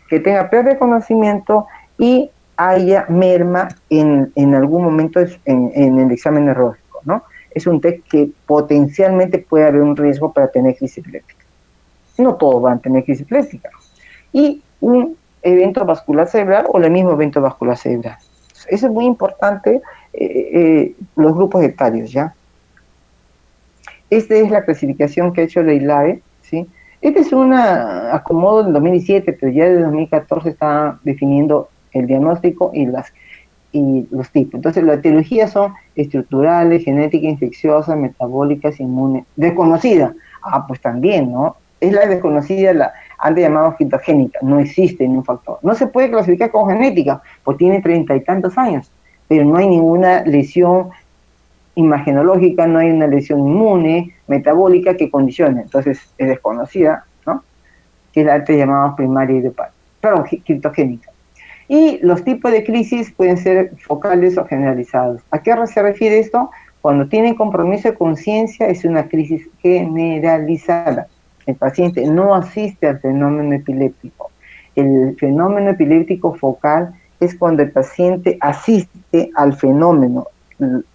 que tenga pérdida de conocimiento y haya merma en algún momento en el examen neurológico, ¿no? Es un TEC que potencialmente puede haber un riesgo para tener crisis epiléptica. No todos van a tener crisis epiléptica. Y un evento vascular cerebral o el mismo evento vascular cerebral. Eso es muy importante, los grupos etarios, ¿ya? Esta es la clasificación que ha hecho la ILAE, ¿sí? Este es un acomodo del 2017, pero ya desde 2014 está definiendo el diagnóstico y los tipos. Entonces, las etiologías son estructurales, genética infecciosa, metabólicas, inmunes, desconocida. Ah, pues también, ¿no? Es la desconocida, la antes llamada fitogénica, no existe ningún factor. No se puede clasificar como genética, pues tiene 30 y tantos años, pero no hay ninguna lesión imagenológica, no hay una lesión inmune, metabólica que condicione. Entonces, es desconocida, ¿no? Que es la antes llamada primaria idiopática. Perdón, criptogénica. Y los tipos de crisis pueden ser focales o generalizados. ¿A qué se refiere esto? Cuando tienen compromiso de conciencia es una crisis generalizada. El paciente no asiste al fenómeno epiléptico. El fenómeno epiléptico focal es cuando el paciente asiste al fenómeno,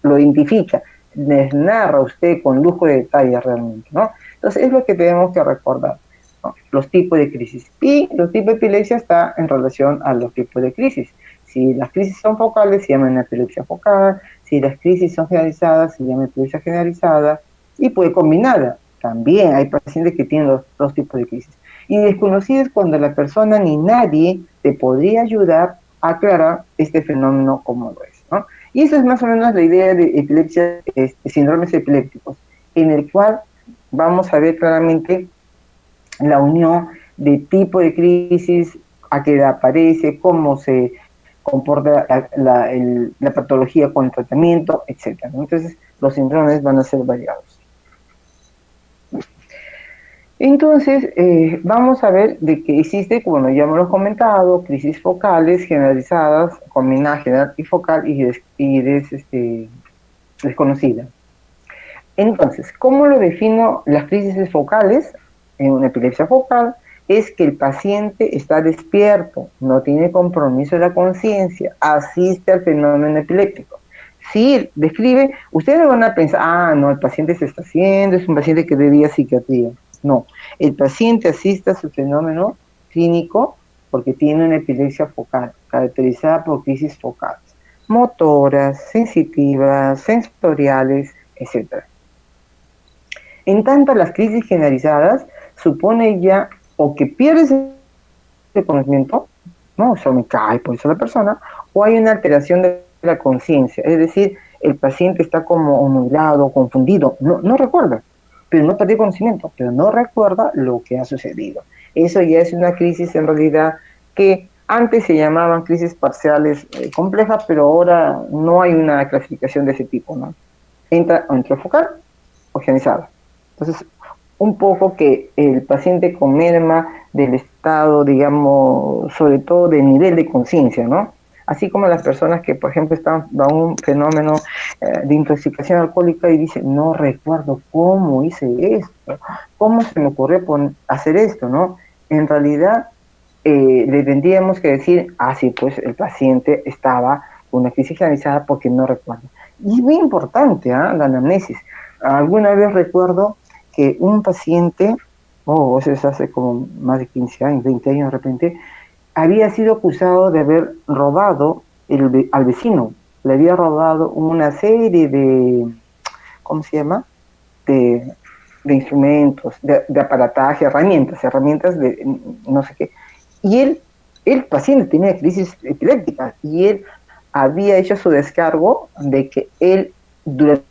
lo identifica, les narra a usted con lujo de detalle realmente, ¿no? Entonces es lo que tenemos que recordar, ¿no? Los tipos de crisis. Y los tipos de epilepsia está en relación a los tipos de crisis. Si las crisis son focales, se llama epilepsia focal. Si las crisis son generalizadas, se llama epilepsia generalizada. Y puede combinada. También hay pacientes que tienen los dos tipos de crisis. Y desconocido es cuando la persona ni nadie te podría ayudar a aclarar este fenómeno como lo es, ¿no? Y eso es más o menos la idea de epilepsia, síndromes epilépticos, en el cual vamos a ver claramente la unión de tipo de crisis, a qué edad aparece, cómo se comporta la patología con el tratamiento, etc. Entonces, los síndromes van a ser variados. Entonces, vamos a ver de que existe, como ya hemos comentado, crisis focales generalizadas, combinada general y focal y desconocida. Entonces, ¿cómo lo defino las crisis focales en una epilepsia focal? Es que el paciente está despierto, no tiene compromiso de la conciencia, asiste al fenómeno epiléptico. Si describe, ustedes van a pensar, ah, no, el paciente se está haciendo, es un paciente que debía psiquiatría. No, el paciente asiste a su fenómeno clínico porque tiene una epilepsia focal, caracterizada por crisis focales, motoras, sensitivas, sensoriales, etc. En tanto, las crisis generalizadas supone ya o que pierdes el conocimiento, no, o sea, me cae por eso la persona, o hay una alteración de la conciencia, es decir, el paciente está como nublado, confundido, no recuerda, pero no perdió conocimiento, pero no recuerda lo que ha sucedido. Eso ya es una crisis en realidad que antes se llamaban crisis parciales complejas, pero ahora no hay una clasificación de ese tipo, ¿no? Entra entre focal o generalizada. Entonces, un poco que el paciente con merma del estado, digamos, sobre todo del nivel de conciencia, ¿no? Así como las personas que, por ejemplo, están bajo un fenómeno de intoxicación alcohólica y dicen, no recuerdo cómo hice esto, cómo se me ocurrió hacer esto, ¿no? En realidad, le tendríamos que decir, sí, pues el paciente estaba con una crisis generalizada porque no recuerda. Y es muy importante, la anamnesis. Alguna vez recuerdo que un paciente, eso es hace como más de 15 años, 20 años de repente, había sido acusado de haber robado al vecino. Le había robado una serie de, ¿cómo se llama? De instrumentos, de aparataje, herramientas de no sé qué. Y el paciente tenía crisis epiléptica y él había hecho su descargo de que él durante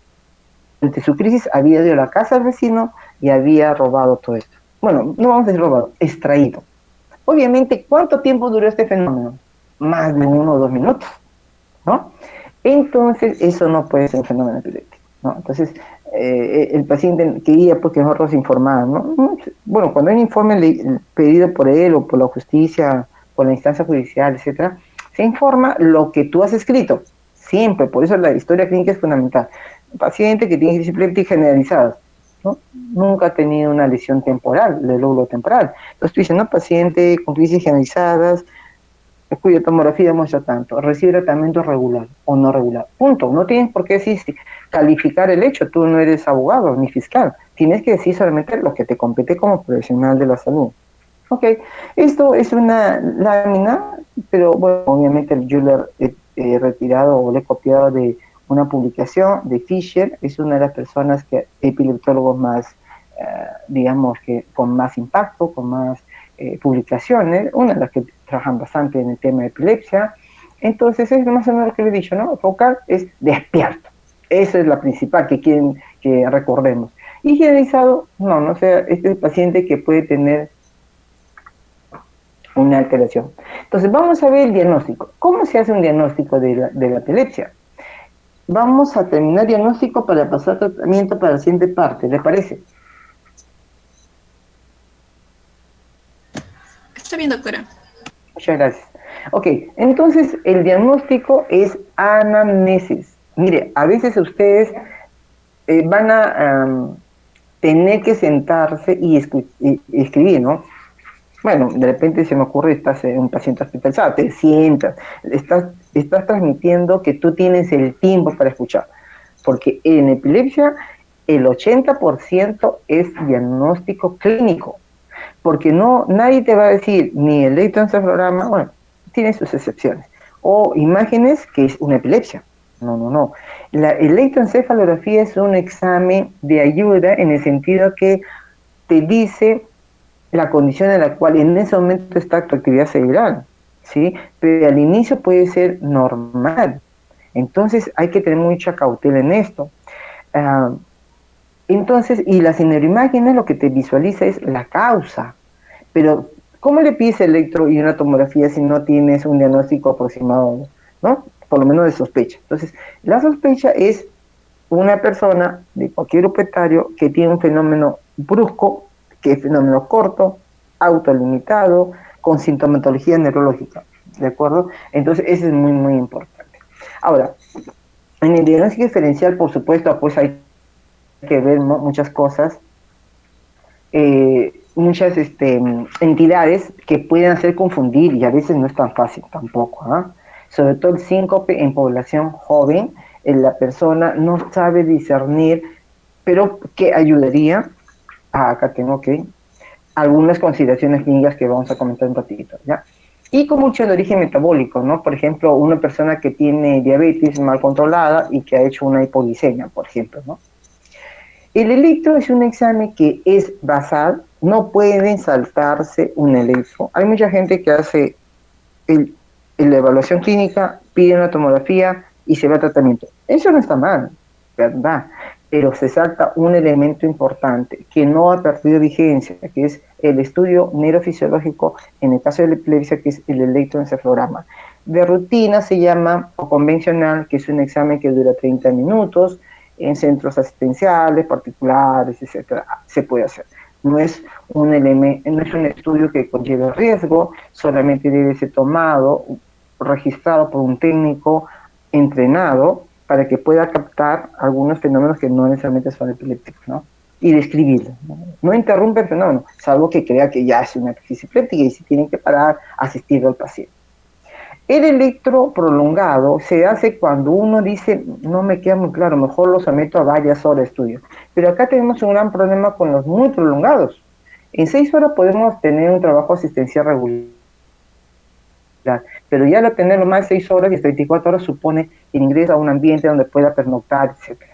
su crisis había ido a la casa del vecino y había robado todo esto. Bueno, no vamos a decir robado, extraído. Obviamente, ¿cuánto tiempo duró este fenómeno? Más de 1 o 2 minutos, ¿no? Entonces, eso no puede ser un fenómeno epiléptico, ¿no? Entonces, el paciente quería pues, que nosotros informaran, ¿no? Bueno, cuando hay un informe pedido por él o por la justicia, por la instancia judicial, etcétera, se informa lo que tú has escrito, siempre, por eso la historia clínica es fundamental. Un paciente que tiene crisis epiléptica generalizada, ¿no? Nunca ha tenido una lesión temporal, del lóbulo temporal. Entonces tú dices, no, paciente con crisis generalizadas, cuya tomografía muestra tanto, recibe tratamiento regular o no regular. Punto. No tienes por qué decir, calificar el hecho, tú no eres abogado ni fiscal. Tienes que decir solamente lo que te compete como profesional de la salud. Ok, esto es una lámina, pero bueno, obviamente yo lo he retirado o le he copiado de una publicación de Fisher, es una de las personas que epileptólogos más, digamos que con más impacto, con más publicaciones, una de las que trabajan bastante en el tema de epilepsia. Entonces es más o menos lo que le he dicho, ¿no? Focal es despierto. Esa es la principal que quieren que recordemos. Y generalizado, no, o sea, este es el paciente que puede tener una alteración. Entonces vamos a ver el diagnóstico. ¿Cómo se hace un diagnóstico de la epilepsia? Vamos a terminar diagnóstico para pasar tratamiento para la siguiente parte, ¿les parece? Está bien, doctora. Muchas gracias. Ok, entonces el diagnóstico es anamnesis. Mire, a veces ustedes van a tener que sentarse y escribir, ¿no? Bueno, de repente se me ocurre, estás en un paciente hospitalizado, te sientas, estás transmitiendo que tú tienes el tiempo para escuchar, porque en epilepsia el 80% es diagnóstico clínico, porque nadie te va a decir ni electroencefalograma, bueno, tiene sus excepciones, o imágenes que es una epilepsia. No. La electroencefalografía es un examen de ayuda en el sentido que te dice la condición en la cual en ese momento está tu actividad cerebral, ¿sí? Pero al inicio puede ser normal. Entonces hay que tener mucha cautela en esto. Entonces, y las neuroimágenes lo que te visualiza es la causa. Pero, ¿cómo le pides electro y una tomografía si no tienes un diagnóstico aproximado, ¿no? Por lo menos de sospecha. Entonces, la sospecha es una persona de cualquier operario que tiene un fenómeno brusco, que es fenómeno corto, autolimitado, con sintomatología neurológica, ¿de acuerdo? Entonces, eso es muy, muy importante. Ahora, en el diagnóstico diferencial, por supuesto, pues hay que ver muchas cosas, muchas entidades que pueden hacer confundir y a veces no es tan fácil tampoco, ¿eh? Sobre todo el síncope en población joven, la persona no sabe discernir, pero que ayudaría, acá tengo que, algunas consideraciones clínicas que vamos a comentar un ratito, ¿ya? Y con mucho de origen metabólico, ¿no? Por ejemplo, una persona que tiene diabetes mal controlada y que ha hecho una hipoglicemia, por ejemplo, ¿no? El electro es un examen que es basal, no pueden saltarse un electro. Hay mucha gente que hace la evaluación clínica, pide una tomografía y se va a tratamiento. Eso no está mal, ¿verdad? Pero se salta un elemento importante que no ha perdido vigencia, que es el estudio neurofisiológico en el caso de la epilepsia, que es el electroencefalograma. De rutina se llama, o convencional, que es un examen que dura 30 minutos, en centros asistenciales, particulares, etcétera, se puede hacer. No es un estudio que conlleve riesgo, solamente debe ser tomado, registrado por un técnico entrenado para que pueda captar algunos fenómenos que no necesariamente son epilépticos, ¿no? Y describirlo. No interrumpe el fenómeno, salvo que crea que ya es una crisis epiléptica y si tienen que parar, asistir al paciente. El electro prolongado se hace cuando uno dice, no me queda muy claro, mejor lo someto a varias horas de estudio. Pero acá tenemos un gran problema con los muy prolongados. En 6 horas podemos tener un trabajo asistencial regular, pero ya al tenerlo más de 6 horas y 24 horas supone el ingreso a un ambiente donde pueda pernoctar, etc.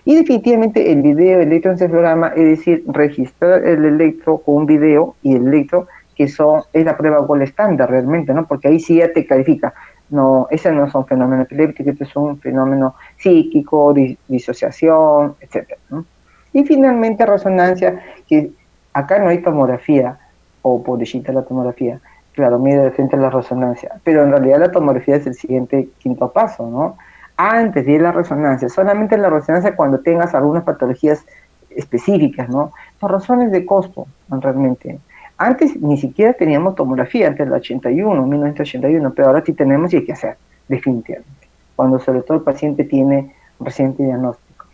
Y definitivamente el video electroencefalograma, es decir, registrar el electro con un video y el electro, que es la prueba gold estándar realmente, ¿no? Porque ahí sí ya te califica. No, ese no es un fenómeno epiléptico, este es un fenómeno psíquico, disociación, etc., ¿no? Y finalmente resonancia, que acá no hay tomografía, oh, pobrecita la tomografía. Claro, mide de frente a la resonancia, pero en realidad la tomografía es el siguiente quinto paso, ¿no? Antes de ir a la resonancia, solamente en la resonancia cuando tengas algunas patologías específicas, ¿no? Por razones de costo, realmente. Antes ni siquiera teníamos tomografía, antes del 81, 1981, pero ahora sí tenemos y hay que hacer, definitivamente, cuando sobre todo el paciente tiene un reciente diagnóstico.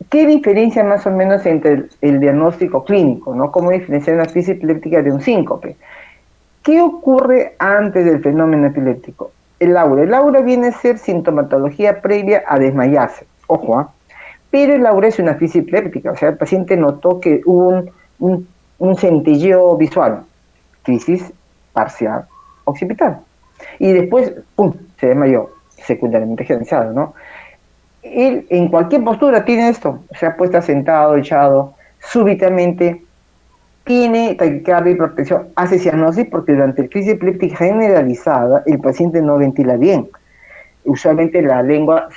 ¿Qué diferencia más o menos entre el diagnóstico clínico, ¿no? ¿Cómo diferenciar una crisis epiléptica de un síncope? ¿Qué ocurre antes del fenómeno epiléptico? El aura. El aura viene a ser sintomatología previa a desmayarse. Ojo, ¿eh? Pero el aura es una crisis epiléptica, o sea, el paciente notó que hubo un centelleo visual, crisis parcial occipital. Y después, ¡pum!, se desmayó, secundariamente gerenciado, ¿no? Él en cualquier postura tiene esto, o sea, puesta sentado, echado, súbitamente tiene taquicardia y hipertensión, hace cianosis porque durante la crisis epiléptica generalizada el paciente no ventila bien. Usualmente la lengua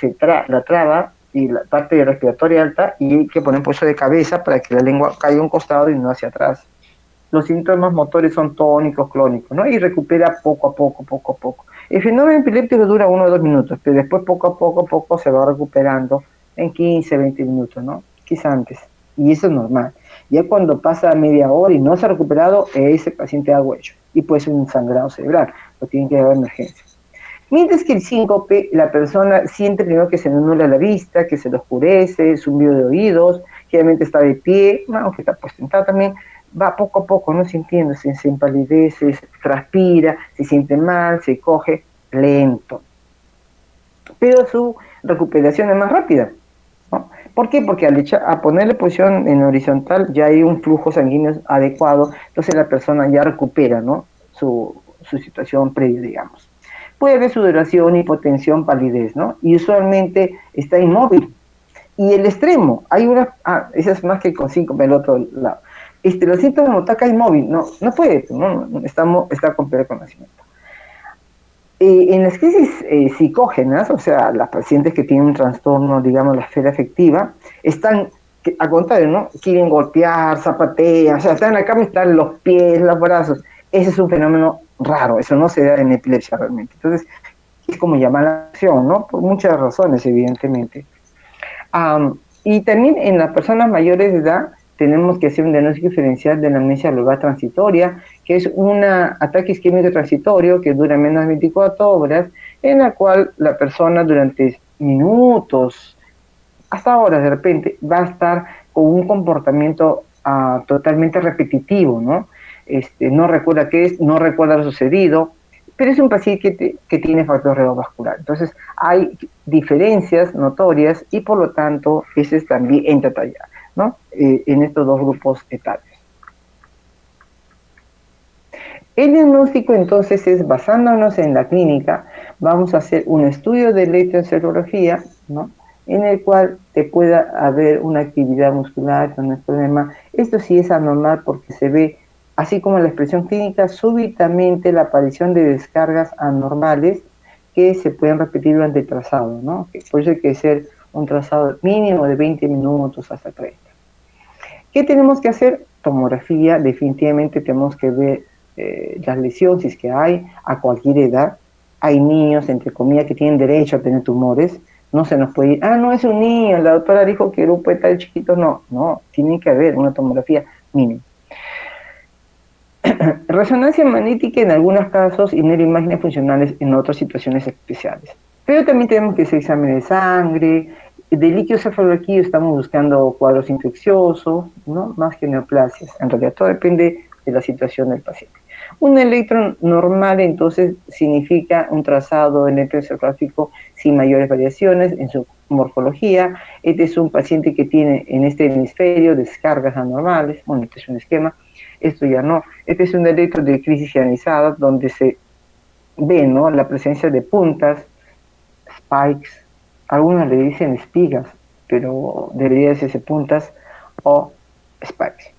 la traba y la parte respiratoria alta y hay que poner puesto de cabeza para que la lengua caiga a un costado y no hacia atrás. Los síntomas motores son tónicos, clónicos, ¿no? Y recupera poco a poco, poco a poco. El fenómeno epiléptico dura 1 o 2 minutos, pero después poco a poco se va recuperando en 15, 20 minutos, ¿no? Quizá antes. Y eso es normal. Ya cuando pasa media hora y no se ha recuperado, ese paciente ha huecho. Y puede ser un sangrado cerebral, lo tienen que llevar a emergencia. Mientras que el síncope, la persona siente primero que se le nubla la vista, que se le oscurece, zumbido de oídos, generalmente está de pie, aunque está pues sentado también, va poco a poco, no sintiéndose, se empalidece, se transpira, se siente mal, se coge, lento. Pero su recuperación es más rápida, ¿no? ¿Por qué? Porque al ponerle posición en horizontal ya hay un flujo sanguíneo adecuado, entonces la persona ya recupera, ¿no?, su situación previa, digamos. Puede haber sudoración, hipotensión, palidez, ¿no? Y usualmente está inmóvil. Y el extremo, hay una, esa es más que con síncope, el otro lado. Los síntomas está acá inmóvil, no puede, ¿no? Está con preconocimiento. En las crisis psicógenas, o sea, las pacientes que tienen un trastorno, digamos, la esfera afectiva, están, al contrario, ¿no?, quieren golpear, zapatean, o sea, están en la cama y están los pies, los brazos. Ese es un fenómeno raro, eso no se da en epilepsia realmente. Entonces, es como llamar la atención, ¿no? Por muchas razones, evidentemente. Y también en las personas mayores de edad tenemos que hacer un diagnóstico diferencial de la amnesia global transitoria, que es un ataque isquémico transitorio que dura menos de 24 horas, en la cual la persona durante minutos, hasta horas de repente, va a estar con un comportamiento totalmente repetitivo, ¿no? No recuerda qué es, no recuerda lo sucedido, pero es un paciente que tiene factor radiovascular. Entonces, hay diferencias notorias y por lo tanto, ese también entra allá, ¿no?, en estos dos grupos etarios. El diagnóstico entonces es, basándonos en la clínica, vamos a hacer un estudio de electroencefalografía, ¿no?, en el cual te pueda haber una actividad muscular, no hay problema. Esto sí es anormal porque se ve, así como la expresión clínica, súbitamente la aparición de descargas anormales que se pueden repetir durante el trazado, ¿no? Por eso hay que hacer un trazado mínimo de 20 minutos hasta 30. ¿Qué tenemos que hacer? Tomografía, definitivamente tenemos que ver las lesiones, si es que hay, a cualquier edad. Hay niños, entre comillas, que tienen derecho a tener tumores. No se nos puede ir, no es un niño, la doctora dijo que grupo de tal chiquito. No, tiene que haber una tomografía mínima. Resonancia magnética en algunos casos y neuroimágenes funcionales en otras situaciones especiales. Pero también tenemos que hacer exámenes de sangre, de líquido cefalorraquídeo estamos buscando cuadros infecciosos, ¿no?, más que neoplasias. En realidad todo depende de la situación del paciente. Un electro normal entonces significa un trazado electroencefalográfico sin mayores variaciones en su morfología. Este es un paciente que tiene en este hemisferio descargas anormales. Bueno, este es un esquema, esto ya no. Este es un electro de crisis generalizada donde se ve, ¿no?, la presencia de puntas, spikes, algunos le dicen espigas, pero debería decirse puntas o spikes.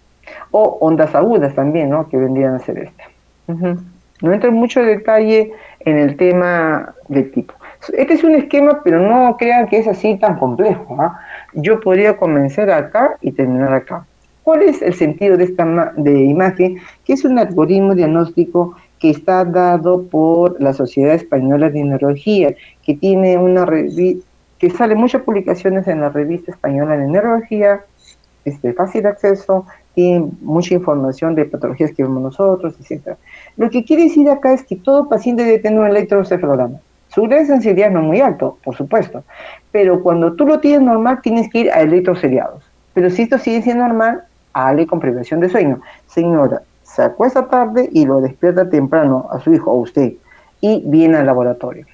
O ondas agudas también, ¿no?, que vendrían a ser esta. No entro en mucho detalle en el tema del tipo. Este es un esquema, pero no crean que es así tan complejo, ¿eh? Yo podría comenzar acá y terminar acá. ¿Cuál es el sentido de esta imagen? Que es un algoritmo diagnóstico que está dado por la Sociedad Española de Neurología, que tiene una que sale muchas publicaciones en la revista española de neurología, es de fácil acceso, tiene mucha información de patologías que vemos nosotros, etc. Lo que quiere decir acá es que todo paciente debe tener un electroencefalograma. Su grado de sensibilidad no es muy alto, por supuesto, pero cuando tú lo tienes normal, tienes que ir a electroseriados. Pero si esto sigue siendo normal, hable con privación de sueño. Señora, se acuesta tarde y lo despierta temprano a su hijo o a usted y viene al laboratorio.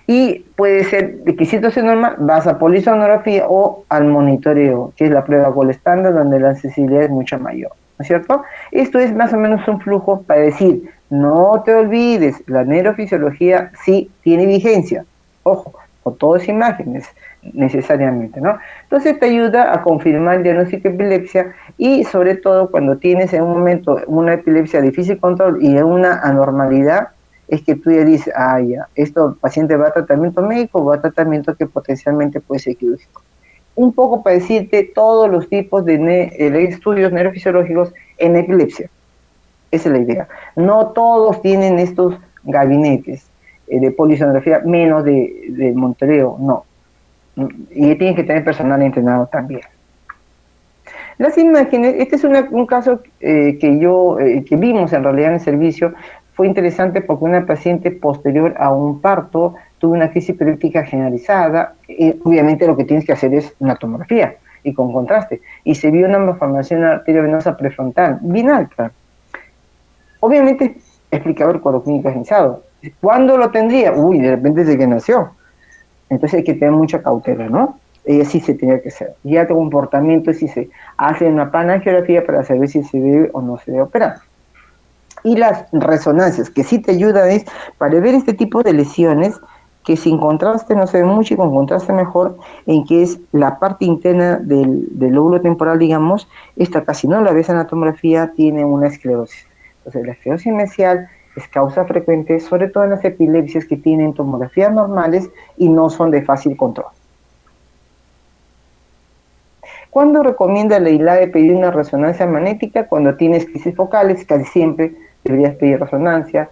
Y puede ser de que si esto es normal, vas a polisonografía o al monitoreo, que es la prueba gold estándar, donde la sensibilidad es mucho mayor, ¿no es cierto? Esto es más o menos un flujo para decir, no te olvides, la neurofisiología sí tiene vigencia, ojo, con todas imágenes necesariamente, ¿no? Entonces te ayuda a confirmar el diagnóstico de epilepsia y sobre todo cuando tienes en un momento una epilepsia de difícil control y una anormalidad, es que tú ya dices, ya, esto paciente va a tratamiento médico o va a tratamiento que potencialmente puede ser quirúrgico. Un poco para decirte todos los tipos de estudios neurofisiológicos en epilepsia. Esa es la idea. No todos tienen estos gabinetes de polisonografía, menos de monitoreo, no. Y tienen que tener personal entrenado también. Las imágenes, este es un caso que vimos en realidad en el servicio. Fue interesante porque una paciente posterior a un parto tuvo una crisis epiléptica generalizada. Obviamente lo que tienes que hacer es una tomografía y con contraste. Y se vio una malformación arteriovenosa prefrontal, bien alta. Obviamente explicaba el cuadro clínico generalizado. ¿Cuándo lo tendría? Uy, de repente desde que nació. Entonces hay que tener mucha cautela, ¿no? Ella sí se tenía que hacer. Ya de comportamiento si se hace una panangiografía para saber si se debe o no se debe operar. Y las resonancias, que sí te ayudan es para ver este tipo de lesiones que sin contraste no se ve mucho y con contraste mejor, en que es la parte interna del lóbulo temporal, digamos, esta casi no la ves en la tomografía, tiene una esclerosis. Entonces la esclerosis mesial es causa frecuente, sobre todo en las epilepsias que tienen tomografías normales y no son de fácil control. ¿Cuándo recomienda la ILAE pedir una resonancia magnética? Cuando tienes crisis focales, casi siempre deberías pedir resonancia.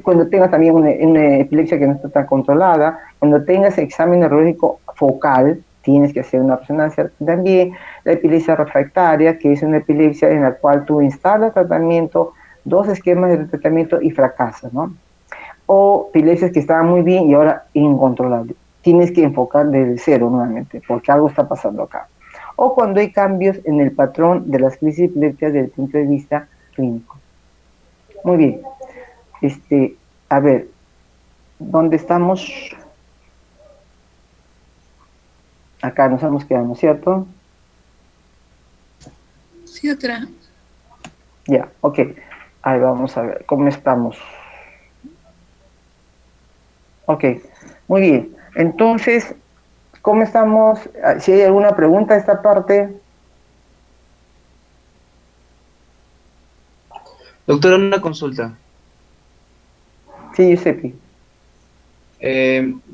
Cuando tengas también una epilepsia que no está tan controlada, cuando tengas examen neurológico focal, tienes que hacer una resonancia también. La epilepsia refractaria, que es una epilepsia en la cual tú instalas tratamiento, 2 esquemas de tratamiento y fracasas, ¿no? O epilepsias que estaban muy bien y ahora incontrolables. Tienes que enfocar desde cero nuevamente, porque algo está pasando acá. O cuando hay cambios en el patrón de las crisis epilépticas desde el punto de vista clínico. Muy bien. A ver, ¿dónde estamos? Acá nos hemos quedado, ¿no es cierto? Sí, doctora. Ya, ok. Ahí vamos a ver, ¿cómo estamos? Ok, muy bien. Entonces, ¿cómo estamos? Si hay alguna pregunta a esta parte. Doctora, una consulta. Sí, Giuseppe.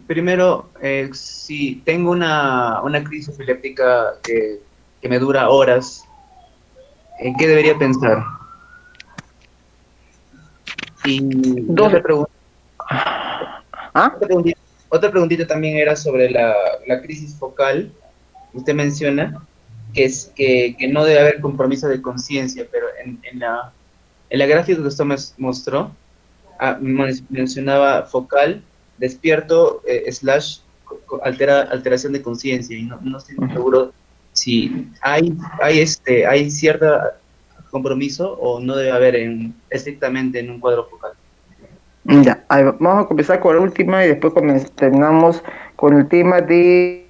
Primero, si tengo una crisis epiléptica que me dura horas, ¿en qué debería pensar? Y otra pregunta. ¿Ah? Otra preguntita también era sobre la crisis focal. Usted menciona que no debe haber compromiso de conciencia, pero en la gráfica que usted me mostró, mencionaba focal, despierto, alteración de conciencia, y no estoy seguro si hay cierto compromiso o no debe haber estrictamente en un cuadro focal. Ya, vamos a comenzar con la última y después terminamos con el tema de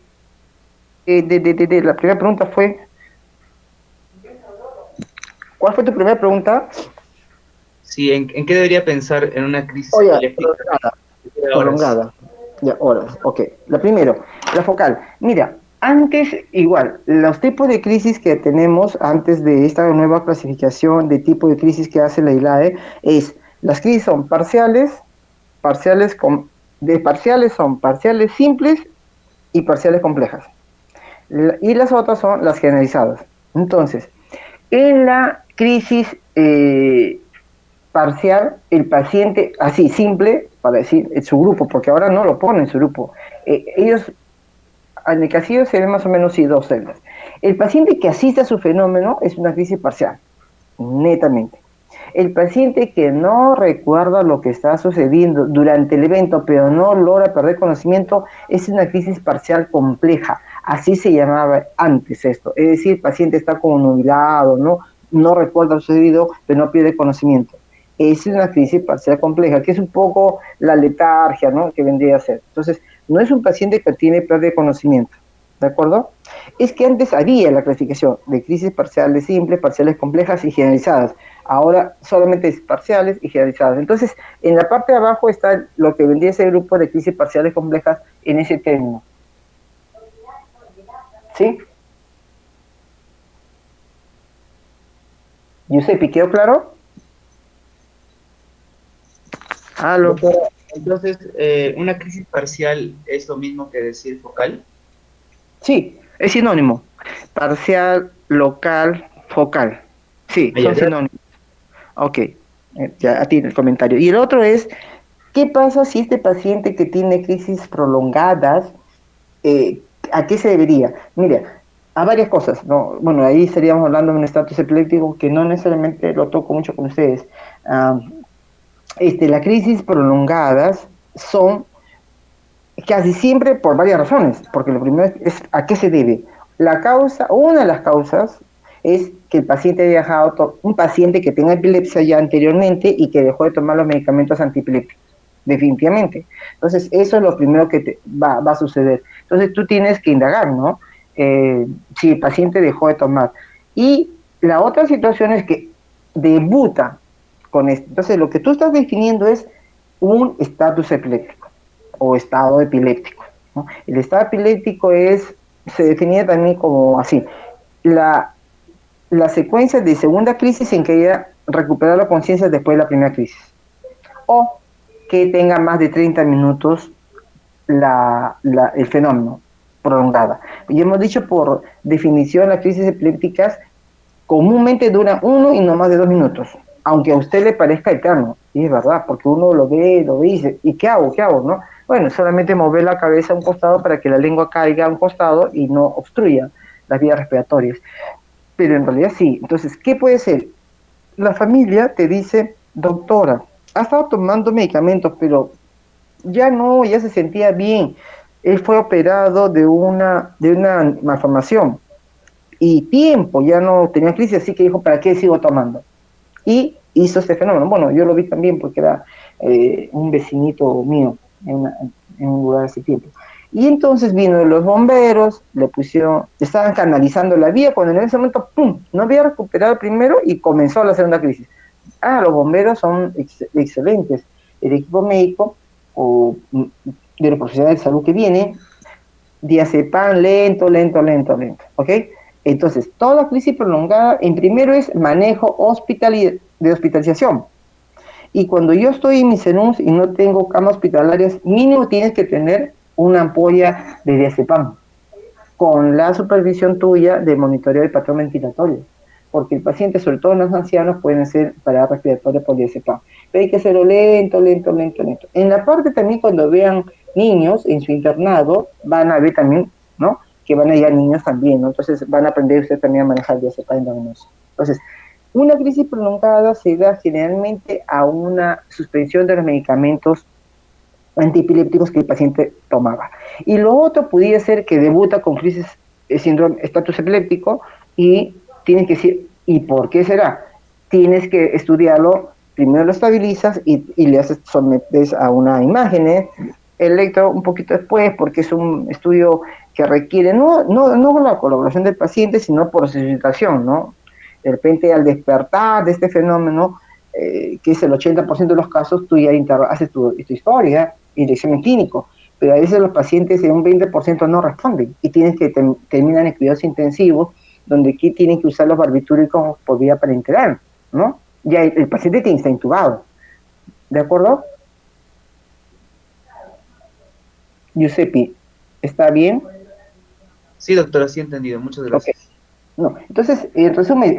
la primera pregunta fue. ¿Cuál fue tu primera pregunta? Sí, ¿en qué debería pensar en una crisis epiléptica? Prolongada. Ya, horas. Ok. La primero, la focal. Mira, antes, igual, los tipos de crisis que tenemos antes de esta nueva clasificación de tipo de crisis que hace la ILAE las crisis son parciales son parciales simples y parciales complejas. Y las otras son las generalizadas. Entonces, en la crisis parcial, el paciente, así simple, para decir, en su grupo, porque ahora no lo pone en su grupo, ellos, en el casillo se ven más o menos sí, dos celdas. El paciente que asiste a su fenómeno es una crisis parcial, netamente. El paciente que no recuerda lo que está sucediendo durante el evento, pero no logra perder conocimiento, es una crisis parcial compleja. Así se llamaba antes esto. Es decir, el paciente está como nublado, no recuerda lo sucedido, pero no pierde conocimiento. Es una crisis parcial compleja, que es un poco la letargia, ¿no?, que vendría a ser. Entonces, no es un paciente que tiene pérdida de conocimiento, ¿de acuerdo? Es que antes había la clasificación de crisis parciales simples, parciales complejas y generalizadas. Ahora solamente es parciales y generalizadas. Entonces, en la parte de abajo está lo que vendría a ser el grupo de crisis parciales complejas en ese término. ¿Sí? Giuseppe, ¿quedó claro? Aló. Doctora, entonces, ¿una crisis parcial es lo mismo que decir focal? Sí, es sinónimo. Parcial, local, focal. Sí, son sinónimos. Ok, ya a ti el comentario. Y el otro es, ¿qué pasa si este paciente que tiene crisis prolongadas, a qué se debería? Mira, a varias cosas, ¿no? Bueno, ahí estaríamos hablando de un estatus epiléptico que no necesariamente lo toco mucho con ustedes. Las crisis prolongadas son casi siempre por varias razones, porque lo primero es a qué se debe. La causa, una de las causas es que el paciente haya dejado, un paciente que tenga epilepsia ya anteriormente y que dejó de tomar los medicamentos antiepilépticos, definitivamente. Entonces, eso es lo primero que va a suceder. Entonces, tú tienes que indagar, ¿no? Si el paciente dejó de tomar. Y la otra situación es que debuta con esto. Entonces, lo que tú estás definiendo es un estatus epiléptico o estado epiléptico, ¿no? El estado epiléptico se definía también como así, la secuencia de segunda crisis en que haya recuperado la conciencia después de la primera crisis, o que tenga más de 30 minutos el fenómeno prolongada. Y hemos dicho por definición las crisis epilépticas comúnmente duran 1 y no más de 2 minutos, aunque a usted le parezca eterno, y es verdad, porque uno lo ve y dice, ¿y qué hago? ¿Qué hago? ¿No? Bueno, solamente mover la cabeza a un costado para que la lengua caiga a un costado y no obstruya las vías respiratorias. Pero en realidad sí. Entonces, ¿qué puede ser? La familia te dice, doctora, ha estado tomando medicamentos, pero ya se sentía bien. Él fue operado de una malformación y tiempo, ya no tenía crisis, así que dijo, ¿para qué sigo tomando? Y hizo este fenómeno. Bueno, yo lo vi también porque era un vecinito mío en un lugar hace tiempo. Y entonces vino los bomberos, estaban canalizando la vía, cuando en ese momento, ¡pum!, no había recuperado primero y comenzó la segunda crisis. Los bomberos son excelentes. El equipo médico o de los profesionales de salud que viene, diazepam lento, ¿ok? Entonces, toda crisis prolongada, en primero es manejo de hospitalización. Y cuando yo estoy en mi CENUS y no tengo camas hospitalarias, mínimo tienes que tener una ampolla de diazepam con la supervisión tuya de monitoreo del patrón ventilatorio, porque el paciente, sobre todo en los ancianos, pueden ser paradas respiratorias por diazepam. Pero hay que hacerlo lento. En la parte también, cuando vean niños en su internado, van a ver también, ¿no?, que van a llegar niños también, ¿no? Entonces van a aprender ustedes también a manejar diazepam endovenoso. Entonces, una crisis prolongada se da generalmente a una suspensión de los medicamentos antiepilépticos que el paciente tomaba. Y lo otro pudiera ser que debuta con crisis, síndrome estatus epiléptico, y tienes que decir, ¿y por qué será? Tienes que estudiarlo, primero lo estabilizas y le sometes a una imagen, electro un poquito después, porque es un estudio que requiere no la colaboración del paciente, sino por situación, ¿no? De repente, al despertar de este fenómeno, que es el 80% de los casos, tú ya haces tu historia y el examen clínico, pero a veces los pacientes en un 20% no responden y tienes que terminan en cuidados intensivos, donde aquí tienen que usar los barbitúricos por vía parenteral, ¿no? Ya el paciente tiene que estar intubado, ¿de acuerdo? Giuseppe, ¿está bien? Sí, doctora, sí he entendido. Muchas Ok. gracias. No, entonces, en resumen,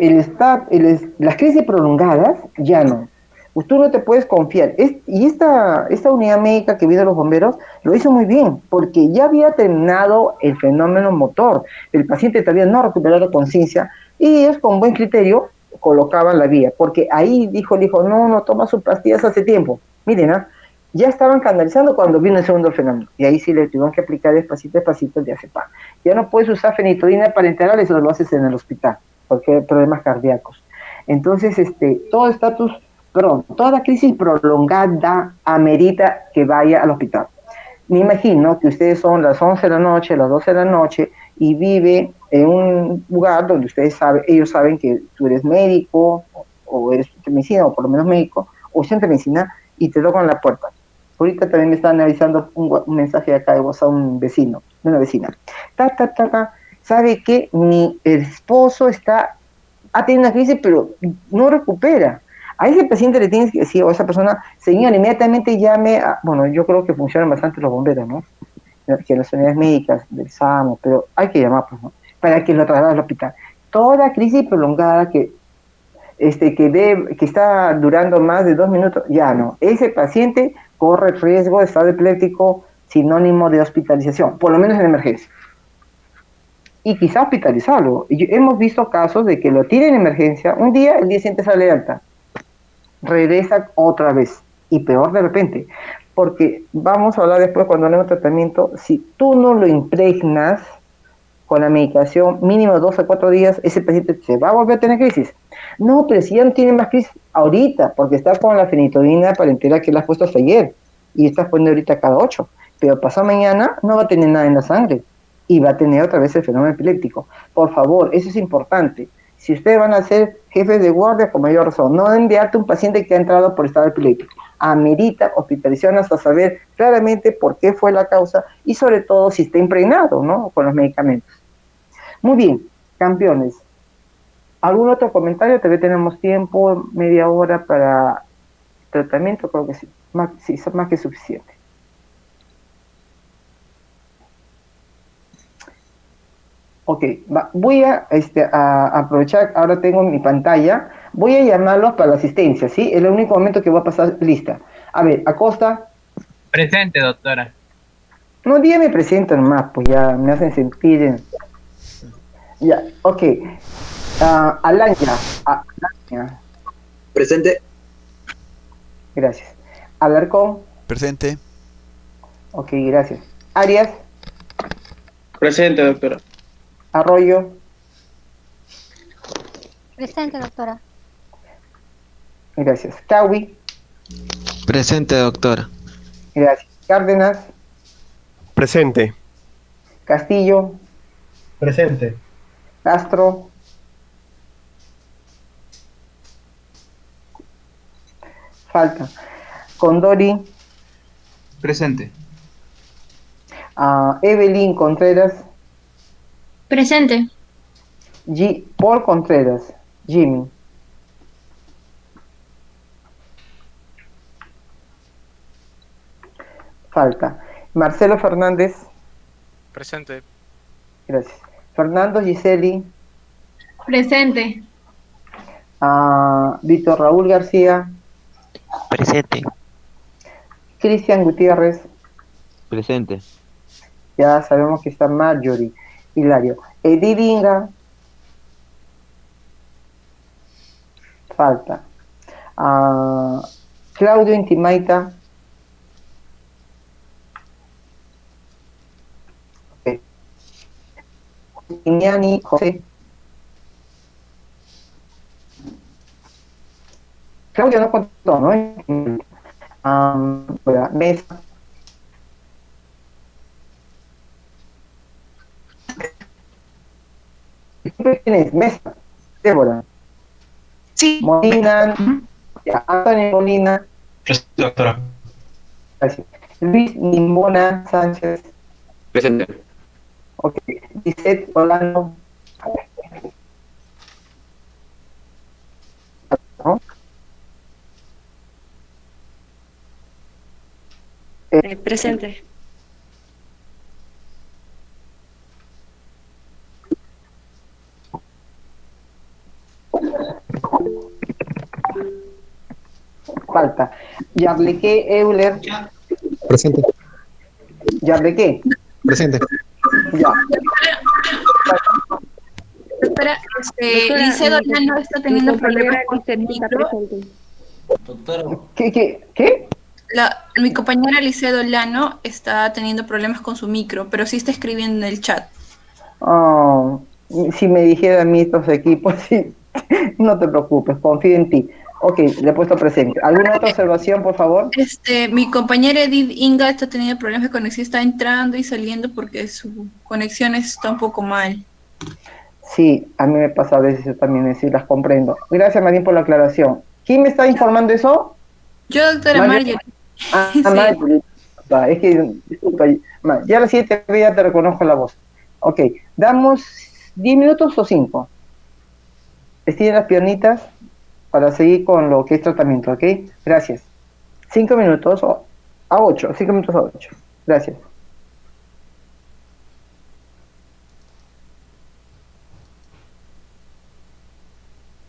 las crisis prolongadas ya no. Pues tú no te puedes confiar. Y esta unidad médica que vino los bomberos lo hizo muy bien, porque ya había terminado el fenómeno motor. El paciente todavía no recuperó la conciencia y ellos con buen criterio colocaban la vía, porque ahí dijo el hijo, no, no toma sus pastillas hace tiempo. Miren, ¿ah? Ya estaban canalizando cuando vino el segundo fenómeno. Y ahí sí le tuvieron que aplicar despacito, despacito el diazepam. Ya no puedes usar fenitoína parenteral, eso lo haces en el hospital, porque hay problemas cardíacos. Entonces, todo estatus, perdón, toda crisis prolongada amerita que vaya al hospital. Me imagino que ustedes son las 11 de la noche, las 12 de la noche, y vive en un lugar donde ellos saben que tú eres médico, o eres de medicina, o por lo menos médico, o estudiante de medicina, y te tocan la puerta. Ahorita también me están avisando un mensaje acá de voz a un vecino, de una vecina. ¿Sabe que mi esposo ha tenido una crisis, pero no recupera? A ese paciente le tienes que decir, o a esa persona, señor, inmediatamente llame bueno, yo creo que funcionan bastante los bomberos, ¿no? Que las unidades médicas del SAMU, pero hay que llamar, pues, ¿no? Para que lo traslade al hospital. Toda crisis prolongada que está durando más de 2 minutos, ya no. Ese paciente corre riesgo de estado epiléptico sinónimo de hospitalización, por lo menos en emergencia. Y quizá hospitalizarlo. Hemos visto casos de que lo tienen en emergencia, un día, el día siguiente sale de alta, regresa otra vez, y peor de repente, porque vamos a hablar después cuando hablemos de tratamiento, si tú no lo impregnas con la medicación mínimo 2 a 4 días, ese paciente se va a volver a tener crisis. No, pero si ya no tiene más crisis ahorita, porque está con la fenitoína parenteral que le has puesto hasta ayer, y estás poniendo ahorita cada 8, pero pasado mañana no va a tener nada en la sangre, y va a tener otra vez el fenómeno epiléptico. Por favor, eso es importante. Si ustedes van a ser jefes de guardia, con mayor razón, no enviarte un paciente que ha entrado por estado epiléptico. Amerita hospitalización hasta saber claramente por qué fue la causa y sobre todo si está impregnado, ¿no?, con los medicamentos. Muy bien, campeones. ¿Algún otro comentario? Todavía tenemos tiempo, media hora para tratamiento, creo que sí. Sí, es más que suficiente. Ok, voy a aprovechar, ahora tengo mi pantalla, voy a llamarlos para la asistencia, ¿sí? Es el único momento que voy a pasar lista. A ver, Acosta. Presente, doctora. No, día me presento nomás, pues ya me hacen sentir. Ya, ok. Alanya. Alanya. Presente. Gracias. Alarcón. Presente. Ok, gracias. Arias. Presente, doctora. Arroyo. Presente, doctora. Gracias. Cawi. Presente, doctora. Gracias. Cárdenas. Presente. Castillo. Presente. Castro. Falta. Condori. Presente. Evelyn Contreras. Presente. Paul Contreras. Jimmy. Falta. Marcelo Fernández. Presente. Gracias. Fernando Giseli. Presente. Víctor Raúl García. Presente. Cristian Gutiérrez. Presente. Ya sabemos que está Marjorie. Hilario. Edith Inga. Falta. Claudio Intimaita. Okay. Iñani José. Claudio no contó, ¿no? Mesa. ¿Quién es? Mesa. Débora. Sí. Molina. Antonio Molina. Presente, doctora. Gracias. Luis Nimbona Sánchez. Presente. Ok. Lisette Olano. ¿No? Presente. falta. Yarleque Euler. Presente. Yarleque. Presente. Ya. Doctora, Licedo Lano está teniendo problemas con su micro. ¿Qué? Mi compañera Licedo Lano está teniendo problemas con su micro, pero sí está escribiendo en el chat. Oh, si me dijera a mí estos equipos, sí, no te preocupes, confío en ti. Ok, le he puesto presente. ¿Alguna otra observación, por favor? Mi compañera Edith Inga está teniendo problemas de conexión, está entrando y saliendo porque su conexión está un poco mal. Sí, a mí me pasa a veces, yo también sí las comprendo. Gracias, Marín, por la aclaración. ¿Quién me está informando eso? Yo, doctora Marjorie. Sí. Marjorie. Es que, disculpa, ya la siguiente vez ya te reconozco la voz. Ok, damos 10 minutos o 5. Estiren las piernitas para seguir con lo que es tratamiento, ¿ok? Gracias. 5 minutos a 8, 5 minutos a 8. Gracias.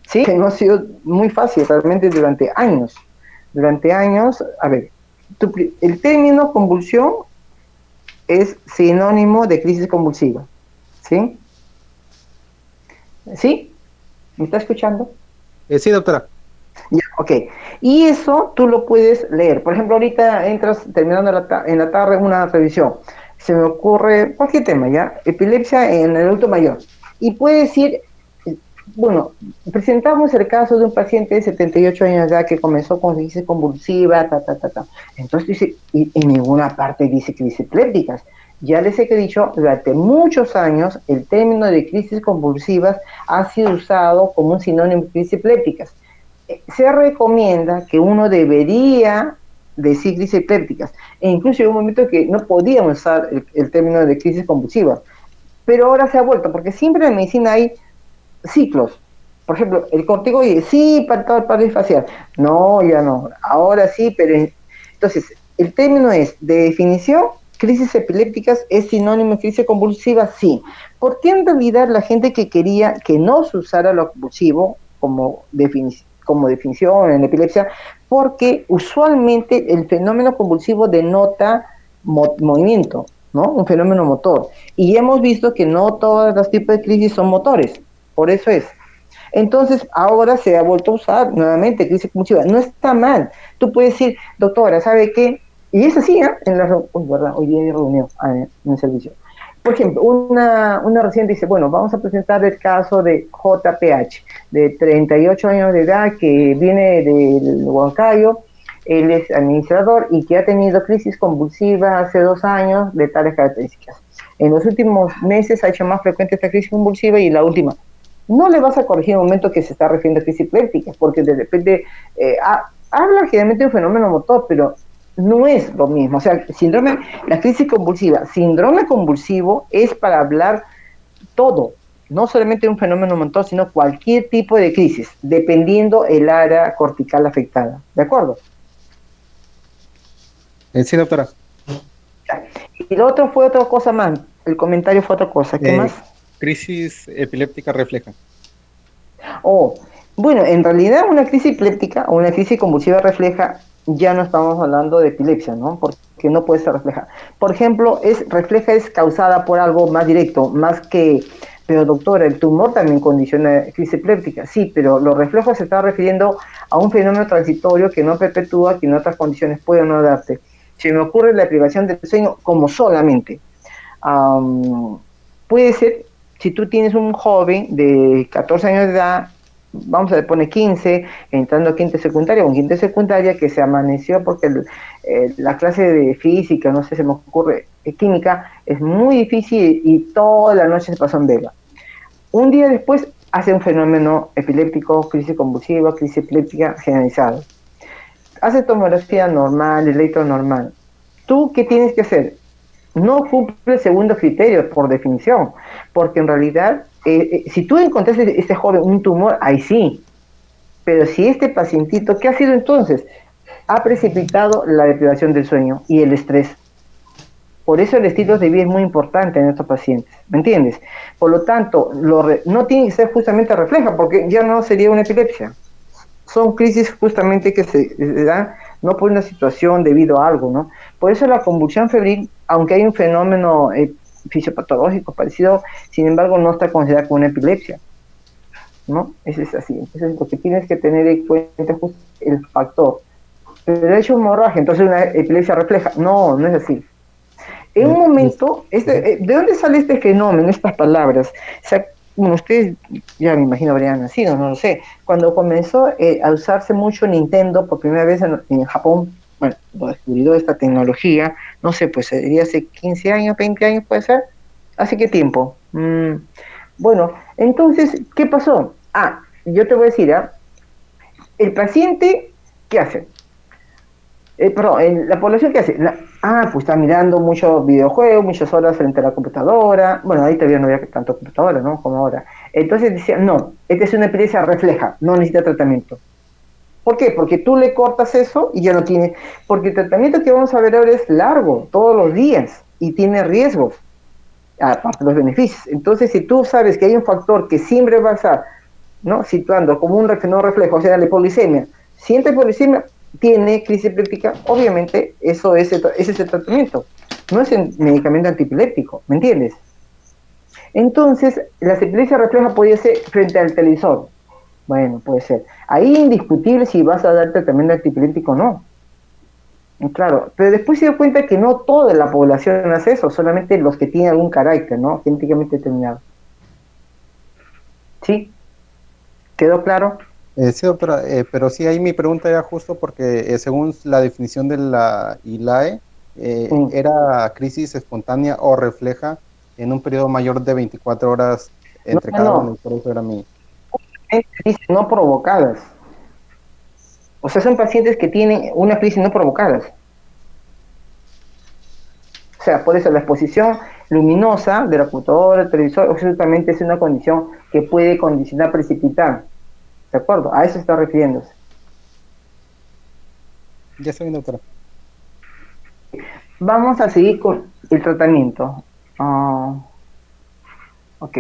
Sí, no ha sido muy fácil realmente durante años. Durante años, a ver, el término convulsión es sinónimo de crisis convulsiva, ¿sí? ¿Sí? ¿Me está escuchando? Sí, doctora. Ya, ok. Y eso tú lo puedes leer. Por ejemplo, ahorita entras terminando en la tarde una revisión. Se me ocurre cualquier tema, ¿ya? Epilepsia en el adulto mayor. Y puede decir, bueno, presentamos el caso de un paciente de 78 años de edad que comenzó con crisis convulsiva, Entonces dice, y en ninguna parte dice crisis epilépticas. Ya les he dicho, durante muchos años el término de crisis convulsivas ha sido usado como un sinónimo de crisis epilépticas. Se recomienda que uno debería decir crisis epilépticas, e incluso hay un momento que no podíamos usar el término de crisis convulsiva, pero ahora se ha vuelto, porque siempre en medicina hay ciclos. Por ejemplo, el corticoide, sí, para todo el parálisis facial. No, ya no. Ahora sí, pero... Entonces, el término es, de definición, crisis epilépticas es sinónimo de crisis convulsiva, sí. ¿Por qué en realidad la gente que quería que no se usara lo convulsivo como definición en epilepsia? Porque usualmente el fenómeno convulsivo denota movimiento, ¿no? Un fenómeno motor. Y hemos visto que no todos los tipos de crisis son motores. Por eso es. Entonces, ahora se ha vuelto a usar nuevamente crisis convulsiva. No está mal. Tú puedes decir, doctora, ¿sabe qué? Y es así, ¿eh? Hoy día hay reunión en el servicio. Por ejemplo, una residente dice, bueno, vamos a presentar el caso de JPH, de 38 años de edad, que viene del Huancayo. Él es administrador y que ha tenido crisis convulsiva hace 2 años de tales características. En los últimos meses ha hecho más frecuente esta crisis convulsiva y la última. No le vas a corregir en un momento que se está refiriendo a crisis epiléptica, porque de repente habla generalmente de un fenómeno motor, pero no es lo mismo. O sea, la crisis convulsiva, síndrome convulsivo es para hablar todo, no solamente de un fenómeno motor, sino cualquier tipo de crisis, dependiendo el área cortical afectada. ¿De acuerdo? Sí, doctora. Y lo otro fue otra cosa más. El comentario fue otra cosa. ¿Qué más? Crisis epiléptica refleja. Bueno, en realidad una crisis epiléptica o una crisis convulsiva refleja, ya no estamos hablando de epilepsia, ¿no? Porque no puede ser refleja. Por ejemplo, refleja es causada por algo más directo, más que... Pero doctora, el tumor también condiciona crisis epiléptica. Sí, pero los reflejos se están refiriendo a un fenómeno transitorio que no perpetúa, que en otras condiciones puede o no darse. Se me ocurre la privación del sueño como solamente. Puede ser, si tú tienes un joven de 14 años de edad, vamos a poner 15, entrando a quinta secundaria o en quinta secundaria, que se amaneció porque la clase de física, no sé, se me ocurre, química, es muy difícil y toda la noche se pasó en vela. Un día después hace un fenómeno epiléptico, crisis convulsiva, crisis epiléptica generalizada. Hace tomografía normal, electro normal. ¿Tú qué tienes que hacer? No cumple el segundo criterio, por definición, porque en realidad, si tú encontraste este joven un tumor, ahí sí, pero si este pacientito, ¿qué ha sido entonces? Ha precipitado la deprivación del sueño y el estrés. Por eso el estilo de vida es muy importante en estos pacientes, ¿me entiendes? Por lo tanto, no tiene que ser justamente refleja, porque ya no sería una epilepsia. son crisis justamente que se dan no por una situación debido a algo, ¿no? Por eso la convulsión febril, aunque hay un fenómeno fisiopatológico parecido, sin embargo no está considerada como una epilepsia, ¿no? Eso es así. Entonces lo que tienes que tener en cuenta es el factor. Pero he hecho hemorragia, entonces una epilepsia refleja. No, no es así. En un momento, ¿de dónde sale este fenómeno, estas palabras? O sea, bueno, ustedes ya me imagino habrían nacido, no lo sé. Cuando comenzó a usarse mucho Nintendo por primera vez en Japón, bueno, lo descubrió esta tecnología, no sé, pues sería hace 15 años, 20 años puede ser. ¿Hace qué tiempo? Bueno, entonces, ¿qué pasó? Yo te voy a decir, el paciente, ¿qué hace? La población, ¿qué hace? Pues está mirando muchos videojuegos, muchas horas frente a la computadora. Bueno, ahí todavía no había tanto computadora, ¿no? Como ahora. Entonces decían, no, esta es una epilepsia refleja, no necesita tratamiento. ¿Por qué? Porque tú le cortas eso y ya no tiene... Porque el tratamiento que vamos a ver ahora es largo, todos los días, y tiene riesgos, aparte de los beneficios. Entonces, si tú sabes que hay un factor que siempre va a estar, ¿no?, situando como un no reflejo, o sea, la hipoglicemia, siente hipoglicemia, tiene crisis epiléptica, obviamente eso es ese tratamiento, no es el medicamento antiepiléptico, ¿me entiendes? Entonces, la epilepsia refleja podría ser frente al televisor. Bueno, puede ser. Ahí indiscutible si vas a dar tratamiento antiepiléptico o no. Claro, pero después se dio cuenta que no toda la población hace eso, solamente los que tienen algún carácter, ¿no?, genéticamente determinado. ¿Sí? ¿Quedó claro? Sí, doctora, pero sí, ahí mi pregunta era justo porque según la definición de la ILAE, era crisis espontánea o refleja en un periodo mayor de 24 horas entre cada uno, y por eso era mi... Crisis no provocadas. O sea, son pacientes que tienen una crisis no provocadas. O sea, por eso la exposición luminosa de la computadora, el televisor, absolutamente es una condición que puede condicionar, precipitar. ¿De acuerdo? A eso está refiriéndose. Ya estoy bien, doctora. Vamos a seguir con el tratamiento. Ok.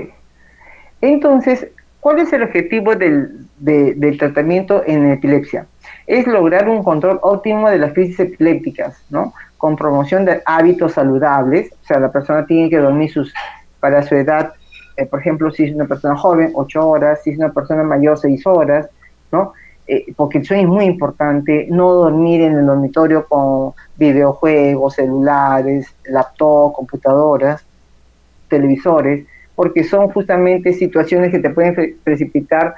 Entonces, ¿cuál es el objetivo del tratamiento en epilepsia? Es lograr un control óptimo de las crisis epilépticas, ¿no?, con promoción de hábitos saludables. O sea, la persona tiene que dormir para su edad, por ejemplo, si es una persona joven, 8 horas, si es una persona mayor, 6 horas, ¿no? Porque el sueño es muy importante, no dormir en el dormitorio con videojuegos, celulares, laptop, computadoras, televisores, porque son justamente situaciones que te pueden precipitar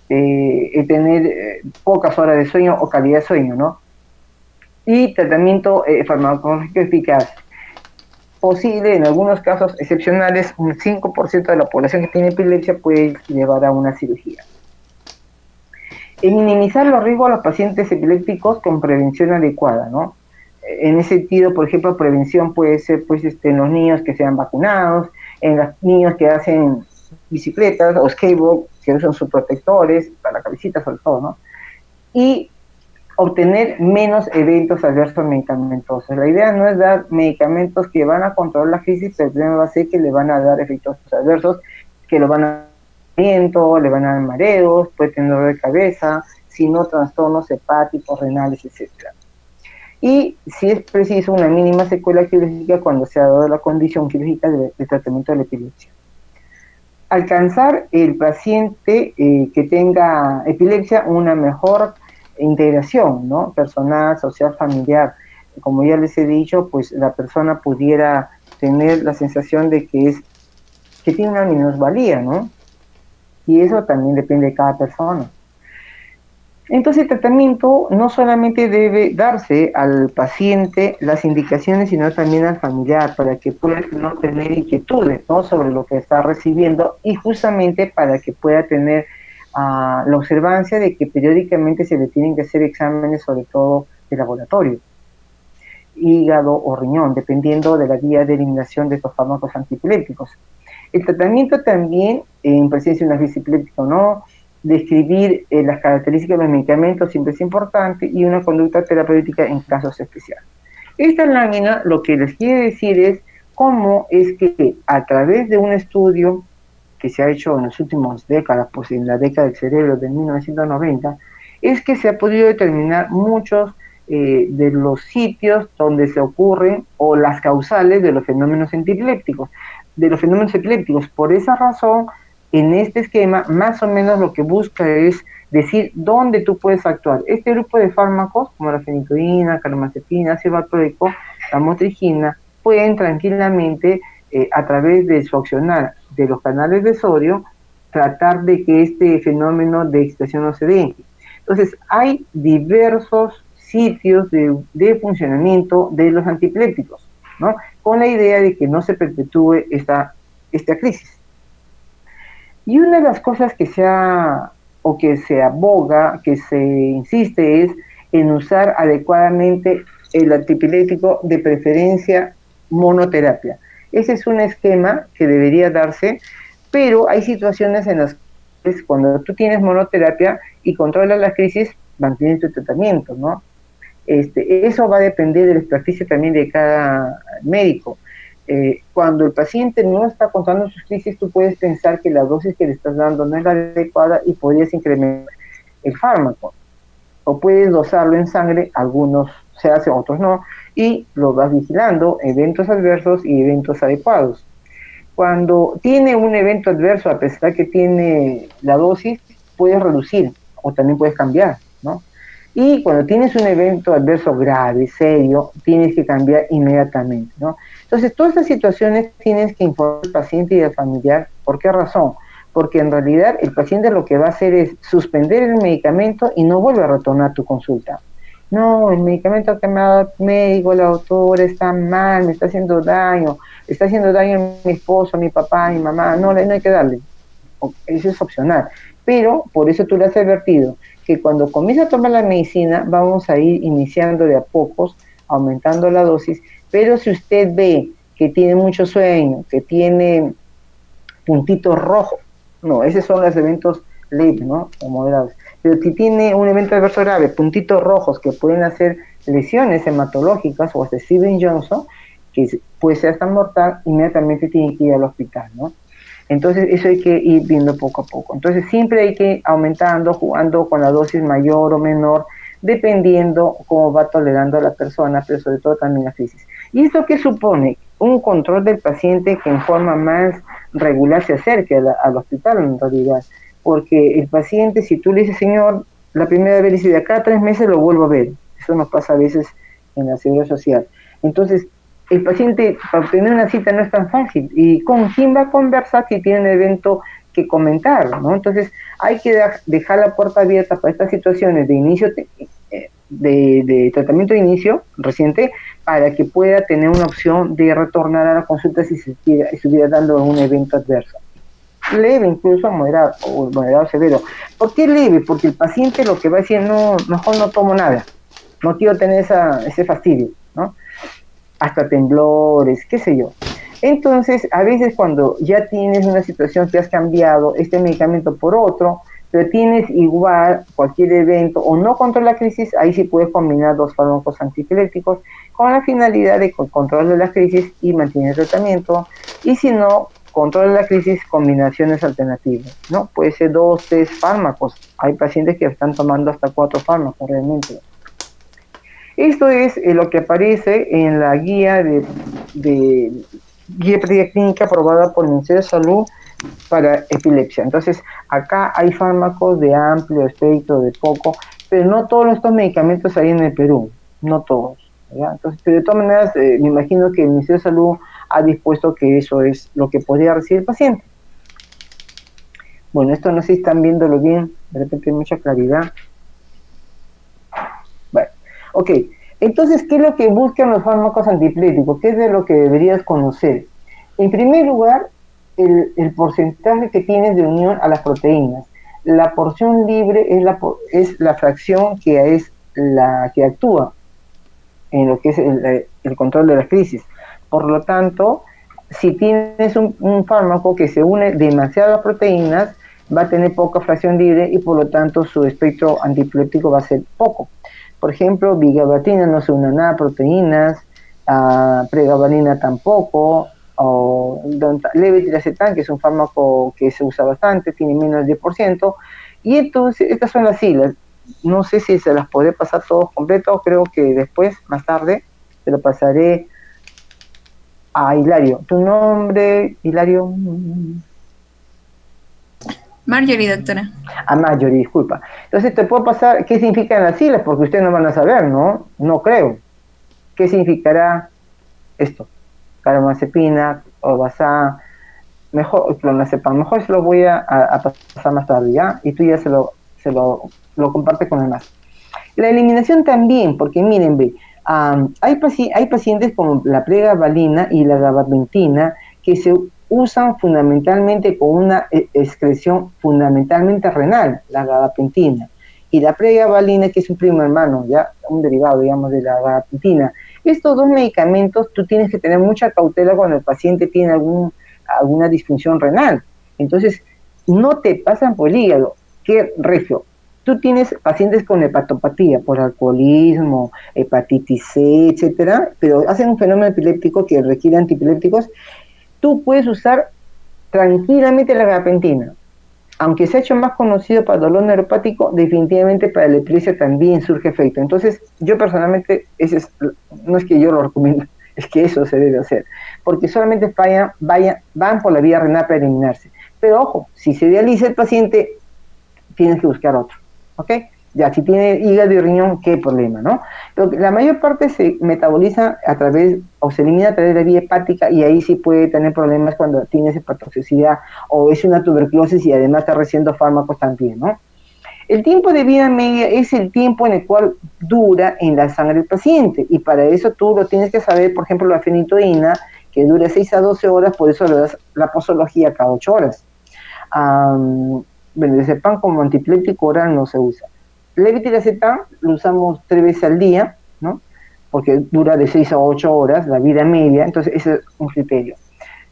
tener pocas horas de sueño o calidad de sueño, ¿no? Y tratamiento farmacológico eficaz. Posible, en algunos casos excepcionales, un 5% de la población que tiene epilepsia puede llevar a una cirugía. Minimizar los riesgos a los pacientes epilépticos con prevención adecuada, ¿no? En ese sentido, por ejemplo, prevención puede ser, pues, en los niños que sean vacunados, en los niños que hacen bicicletas o skateboard, que usan sus protectores para la cabecita sobre todo, ¿no? Y obtener menos eventos adversos medicamentosos. La idea no es dar medicamentos que van a controlar la crisis, pero el problema va a ser que le van a dar efectos adversos, que lo van a le van a dar mareos, puede tener dolor de cabeza, sino trastornos hepáticos, renales, etc. Y si es preciso una mínima secuela quirúrgica cuando se ha dado la condición quirúrgica de tratamiento de la epilepsia. Alcanzar el paciente que tenga epilepsia una mejor integración, ¿no?, personal, social, familiar. Como ya les he dicho, pues la persona pudiera tener la sensación de que tiene una minusvalía, ¿no? Y eso también depende de cada persona. Entonces el tratamiento no solamente debe darse al paciente las indicaciones, sino también al familiar, para que pueda no tener inquietudes, ¿no?, sobre lo que está recibiendo, y justamente para que pueda tener la observancia de que periódicamente se le tienen que hacer exámenes, sobre todo de laboratorio, hígado o riñón, dependiendo de la vía de eliminación de estos fármacos antiepilépticos. El tratamiento también, en presencia de una crisis epiléptica o no, describir las características de los medicamentos siempre es importante, y una conducta terapéutica en casos especiales. Esta lámina lo que les quiere decir es cómo es que a través de un estudio que se ha hecho en las últimas décadas, pues en la década del cerebro de 1990, es que se ha podido determinar muchos de los sitios donde se ocurren o las causales de los fenómenos epilépticos, Por esa razón, en este esquema, más o menos lo que busca es decir dónde tú puedes actuar. Este grupo de fármacos, como la fenitoína, carbamazepina, ácido valproico, la motrigina, pueden tranquilamente, a través de su accionar de los canales de sodio, tratar de que este fenómeno de excitación no se dé. Entonces, hay diversos sitios de funcionamiento de los antiepilépticos, ¿no? Con la idea de que no se perpetúe esta crisis. Y una de las cosas que se aboga, que se insiste, es en usar adecuadamente el antiepiléptico, de preferencia monoterapia. Ese es un esquema que debería darse, pero hay situaciones en las que cuando tú tienes monoterapia y controlas la crisis, mantienes tu tratamiento, ¿no? Eso va a depender de la experticia también de cada médico. Cuando el paciente no está controlando sus crisis, tú puedes pensar que la dosis que le estás dando no es la adecuada y podrías incrementar el fármaco. O puedes dosarlo en sangre, algunos se hacen, otros no, y lo vas vigilando, eventos adversos y eventos adecuados. Cuando tiene un evento adverso, a pesar que tiene la dosis, puedes reducir o también puedes cambiar, ¿no? Y cuando tienes un evento adverso grave, serio, tienes que cambiar inmediatamente, ¿no? Entonces, todas estas situaciones tienes que informar al paciente y al familiar. ¿Por qué razón? Porque en realidad el paciente lo que va a hacer es suspender el medicamento y no vuelve a retornar a tu consulta. No, el medicamento que me ha dado el médico, la doctora, está mal, me está haciendo daño a mi esposo, a mi papá, a mi mamá. No hay que darle. Eso es opcional. Pero por eso tú le has advertido que cuando comienza a tomar la medicina vamos a ir iniciando de a pocos, aumentando la dosis, pero si usted ve que tiene mucho sueño, que tiene puntitos rojos, no, esos son los eventos leves, ¿no? O moderados. Pero si tiene un evento adverso grave, puntitos rojos que pueden hacer lesiones hematológicas o hasta Steven Johnson, que puede ser hasta mortal, inmediatamente tiene que ir al hospital, ¿no? Entonces eso hay que ir viendo poco a poco. Entonces siempre hay que ir aumentando, jugando con la dosis mayor o menor, dependiendo cómo va tolerando la persona, pero sobre todo también la crisis. ¿Y esto qué supone? Un control del paciente que en forma más regular se acerque al hospital en realidad. Porque el paciente, si tú le dices, señor, la primera vez dice, de acá a 3 meses lo vuelvo a ver. Eso nos pasa a veces en la seguridad social. Entonces, el paciente, para obtener una cita no es tan fácil. ¿Y con quién va a conversar si tiene un evento que comentar, ¿no? Entonces, hay que dejar la puerta abierta para estas situaciones de inicio, de tratamiento de inicio reciente, para que pueda tener una opción de retornar a la consulta si se estuviera dando un evento adverso. Leve, incluso moderado, o moderado severo. ¿Por qué leve? Porque el paciente lo que va a decir, no, mejor no tomo nada, no quiero tener ese fastidio, ¿no? Hasta temblores, qué sé yo. Entonces, a veces cuando ya tienes una situación que has cambiado este medicamento por otro, pero tienes igual cualquier evento o no controla la crisis, ahí sí puedes combinar 2 fármacos antiepilépticos con la finalidad de control de la crisis y mantener el tratamiento, y si no controla la crisis, combinaciones alternativas, ¿no? Puede ser 2, 3 fármacos. Hay pacientes que están tomando hasta 4 fármacos realmente. Esto es lo que aparece en la guía guía práctica clínica aprobada por el Ministerio de Salud para epilepsia. Entonces, acá hay fármacos de amplio espectro, de poco, pero no todos estos medicamentos hay en el Perú, no todos, ¿ya? Entonces, pero de todas maneras, me imagino que el Ministerio de Salud ha dispuesto que eso es lo que podría recibir el paciente. Bueno, esto no sé si están viéndolo bien, de repente hay mucha claridad. Bueno, ok. Entonces, ¿qué es lo que buscan los fármacos antiepilépticos? ¿Qué es de lo que deberías conocer? En primer lugar, el porcentaje que tienes de unión a las proteínas. La porción libre es la fracción que es la que actúa en lo que es el control de la crisis. Por lo tanto, si tienes un fármaco que se une demasiado a las proteínas, va a tener poca fracción libre y por lo tanto su espectro antiepiléptico va a ser poco. Por ejemplo, vigabatrina no se une a nada a proteínas, pregabalina tampoco, o levetiracetam, que es un fármaco que se usa bastante, tiene menos del 10%, y entonces estas son las siglas, no sé si se las podré pasar todos completos, creo que después, más tarde, se lo pasaré a Hilario. ¿Tu nombre, Hilario? Marjorie, doctora. A Marjorie, disculpa. Entonces te puedo pasar qué significan las siglas, porque ustedes no van a saber, ¿no? No creo. ¿Qué significará esto? Carbamazepina, Orbazán, mejor, clonazepam, mejor se lo voy a pasar más tarde, ¿ya? Y tú ya se lo compartes con los demás. La eliminación también, porque miren, ve, hay pacientes como la pregabalina y la gabapentina que se usan fundamentalmente con una excreción fundamentalmente renal, la gabapentina, y la pregabalina, que es un primo hermano, ya un derivado, digamos, de la gabapentina. Estos dos medicamentos tú tienes que tener mucha cautela cuando el paciente tiene alguna disfunción renal. Entonces, no te pasan por el hígado. ¿Qué regio? Tú tienes pacientes con hepatopatía por alcoholismo, hepatitis C, etcétera, pero hacen un fenómeno epiléptico que requiere antiepilépticos. Tú puedes usar tranquilamente la gabapentina. Aunque se ha hecho más conocido para dolor neuropático, definitivamente para la epilepsia también surge efecto. Entonces, yo personalmente, no es que yo lo recomiendo, es que eso se debe hacer, porque solamente van por la vía renal para eliminarse. Pero ojo, si se dializa el paciente, tienes que buscar otro, ¿ok? Ya, si tiene hígado y riñón, qué problema, ¿no? Pero la mayor parte se metaboliza o se elimina a través de la vía hepática, y ahí sí puede tener problemas cuando tienes hepatotoxicidad o es una tuberculosis y además está recibiendo fármacos también, ¿no? El tiempo de vida media es el tiempo en el cual dura en la sangre del paciente, y para eso tú lo tienes que saber. Por ejemplo, la fenitoína, que dura 6 a 12 horas, por eso le das la posología cada 8 horas. Bueno, el Zepam como antiepiléptico oral no se usa. Levetiracetam lo usamos 3 veces al día, ¿no? Porque dura de 6 a 8 horas, la vida media, entonces ese es un criterio.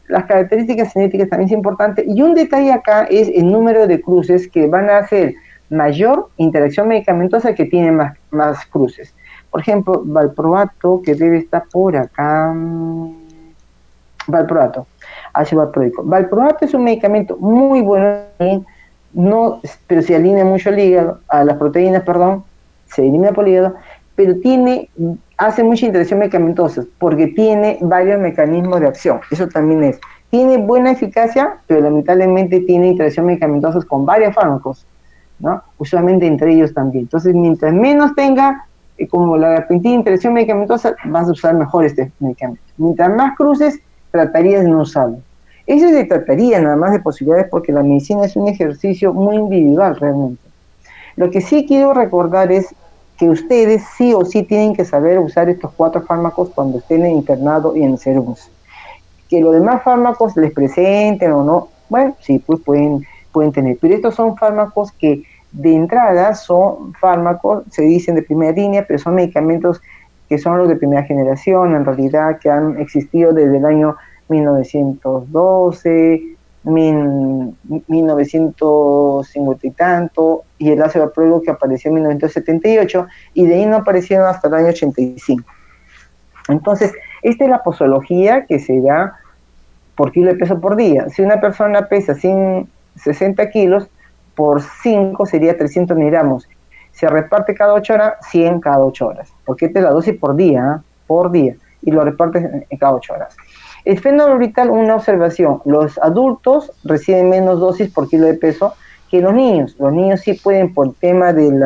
Las características cinéticas también es importante, y un detalle acá es el número de cruces que van a hacer mayor interacción medicamentosa, que tiene más cruces. Por ejemplo, valproato, que debe estar por acá, valproato, ácido valproico. Valproato es un medicamento muy bueno, pero se alinea mucho al hígado, a las proteínas, perdón, se elimina por el hígado, pero hace mucha interacción medicamentosa, porque tiene varios mecanismos de acción. Eso también tiene buena eficacia, pero lamentablemente tiene interacción medicamentosa con varios fármacos, ¿no? Usualmente entre ellos también. Entonces, mientras menos tenga, como la gabapentina, interacción medicamentosa, vas a usar mejor este medicamento. Mientras más cruces, tratarías de no usarlo. Eso se trataría nada más de posibilidades, porque la medicina es un ejercicio muy individual realmente. Lo que sí quiero recordar es que ustedes sí o sí tienen que saber usar estos 4 fármacos cuando estén en internado y en serums. Que los demás fármacos les presenten o no, bueno, sí, pues pueden tener, pero estos son fármacos que de entrada son fármacos, se dicen de primera línea, pero son medicamentos que son los de primera generación, en realidad, que han existido desde el año 1912, 1950 y tanto, y el ácido valproico, que apareció en 1978, y de ahí no aparecieron hasta el año 85. Entonces, esta es la posología que se da por kilo de peso por día. Si una persona pesa 60 kilos, por 5 sería 300 miligramos. Se reparte cada 8 horas, 100 cada 8 horas. Porque esta es la dosis por día, y lo repartes en cada 8 horas. El fenobarbital, una observación: los adultos reciben menos dosis por kilo de peso que los niños. Los niños sí pueden, por el tema del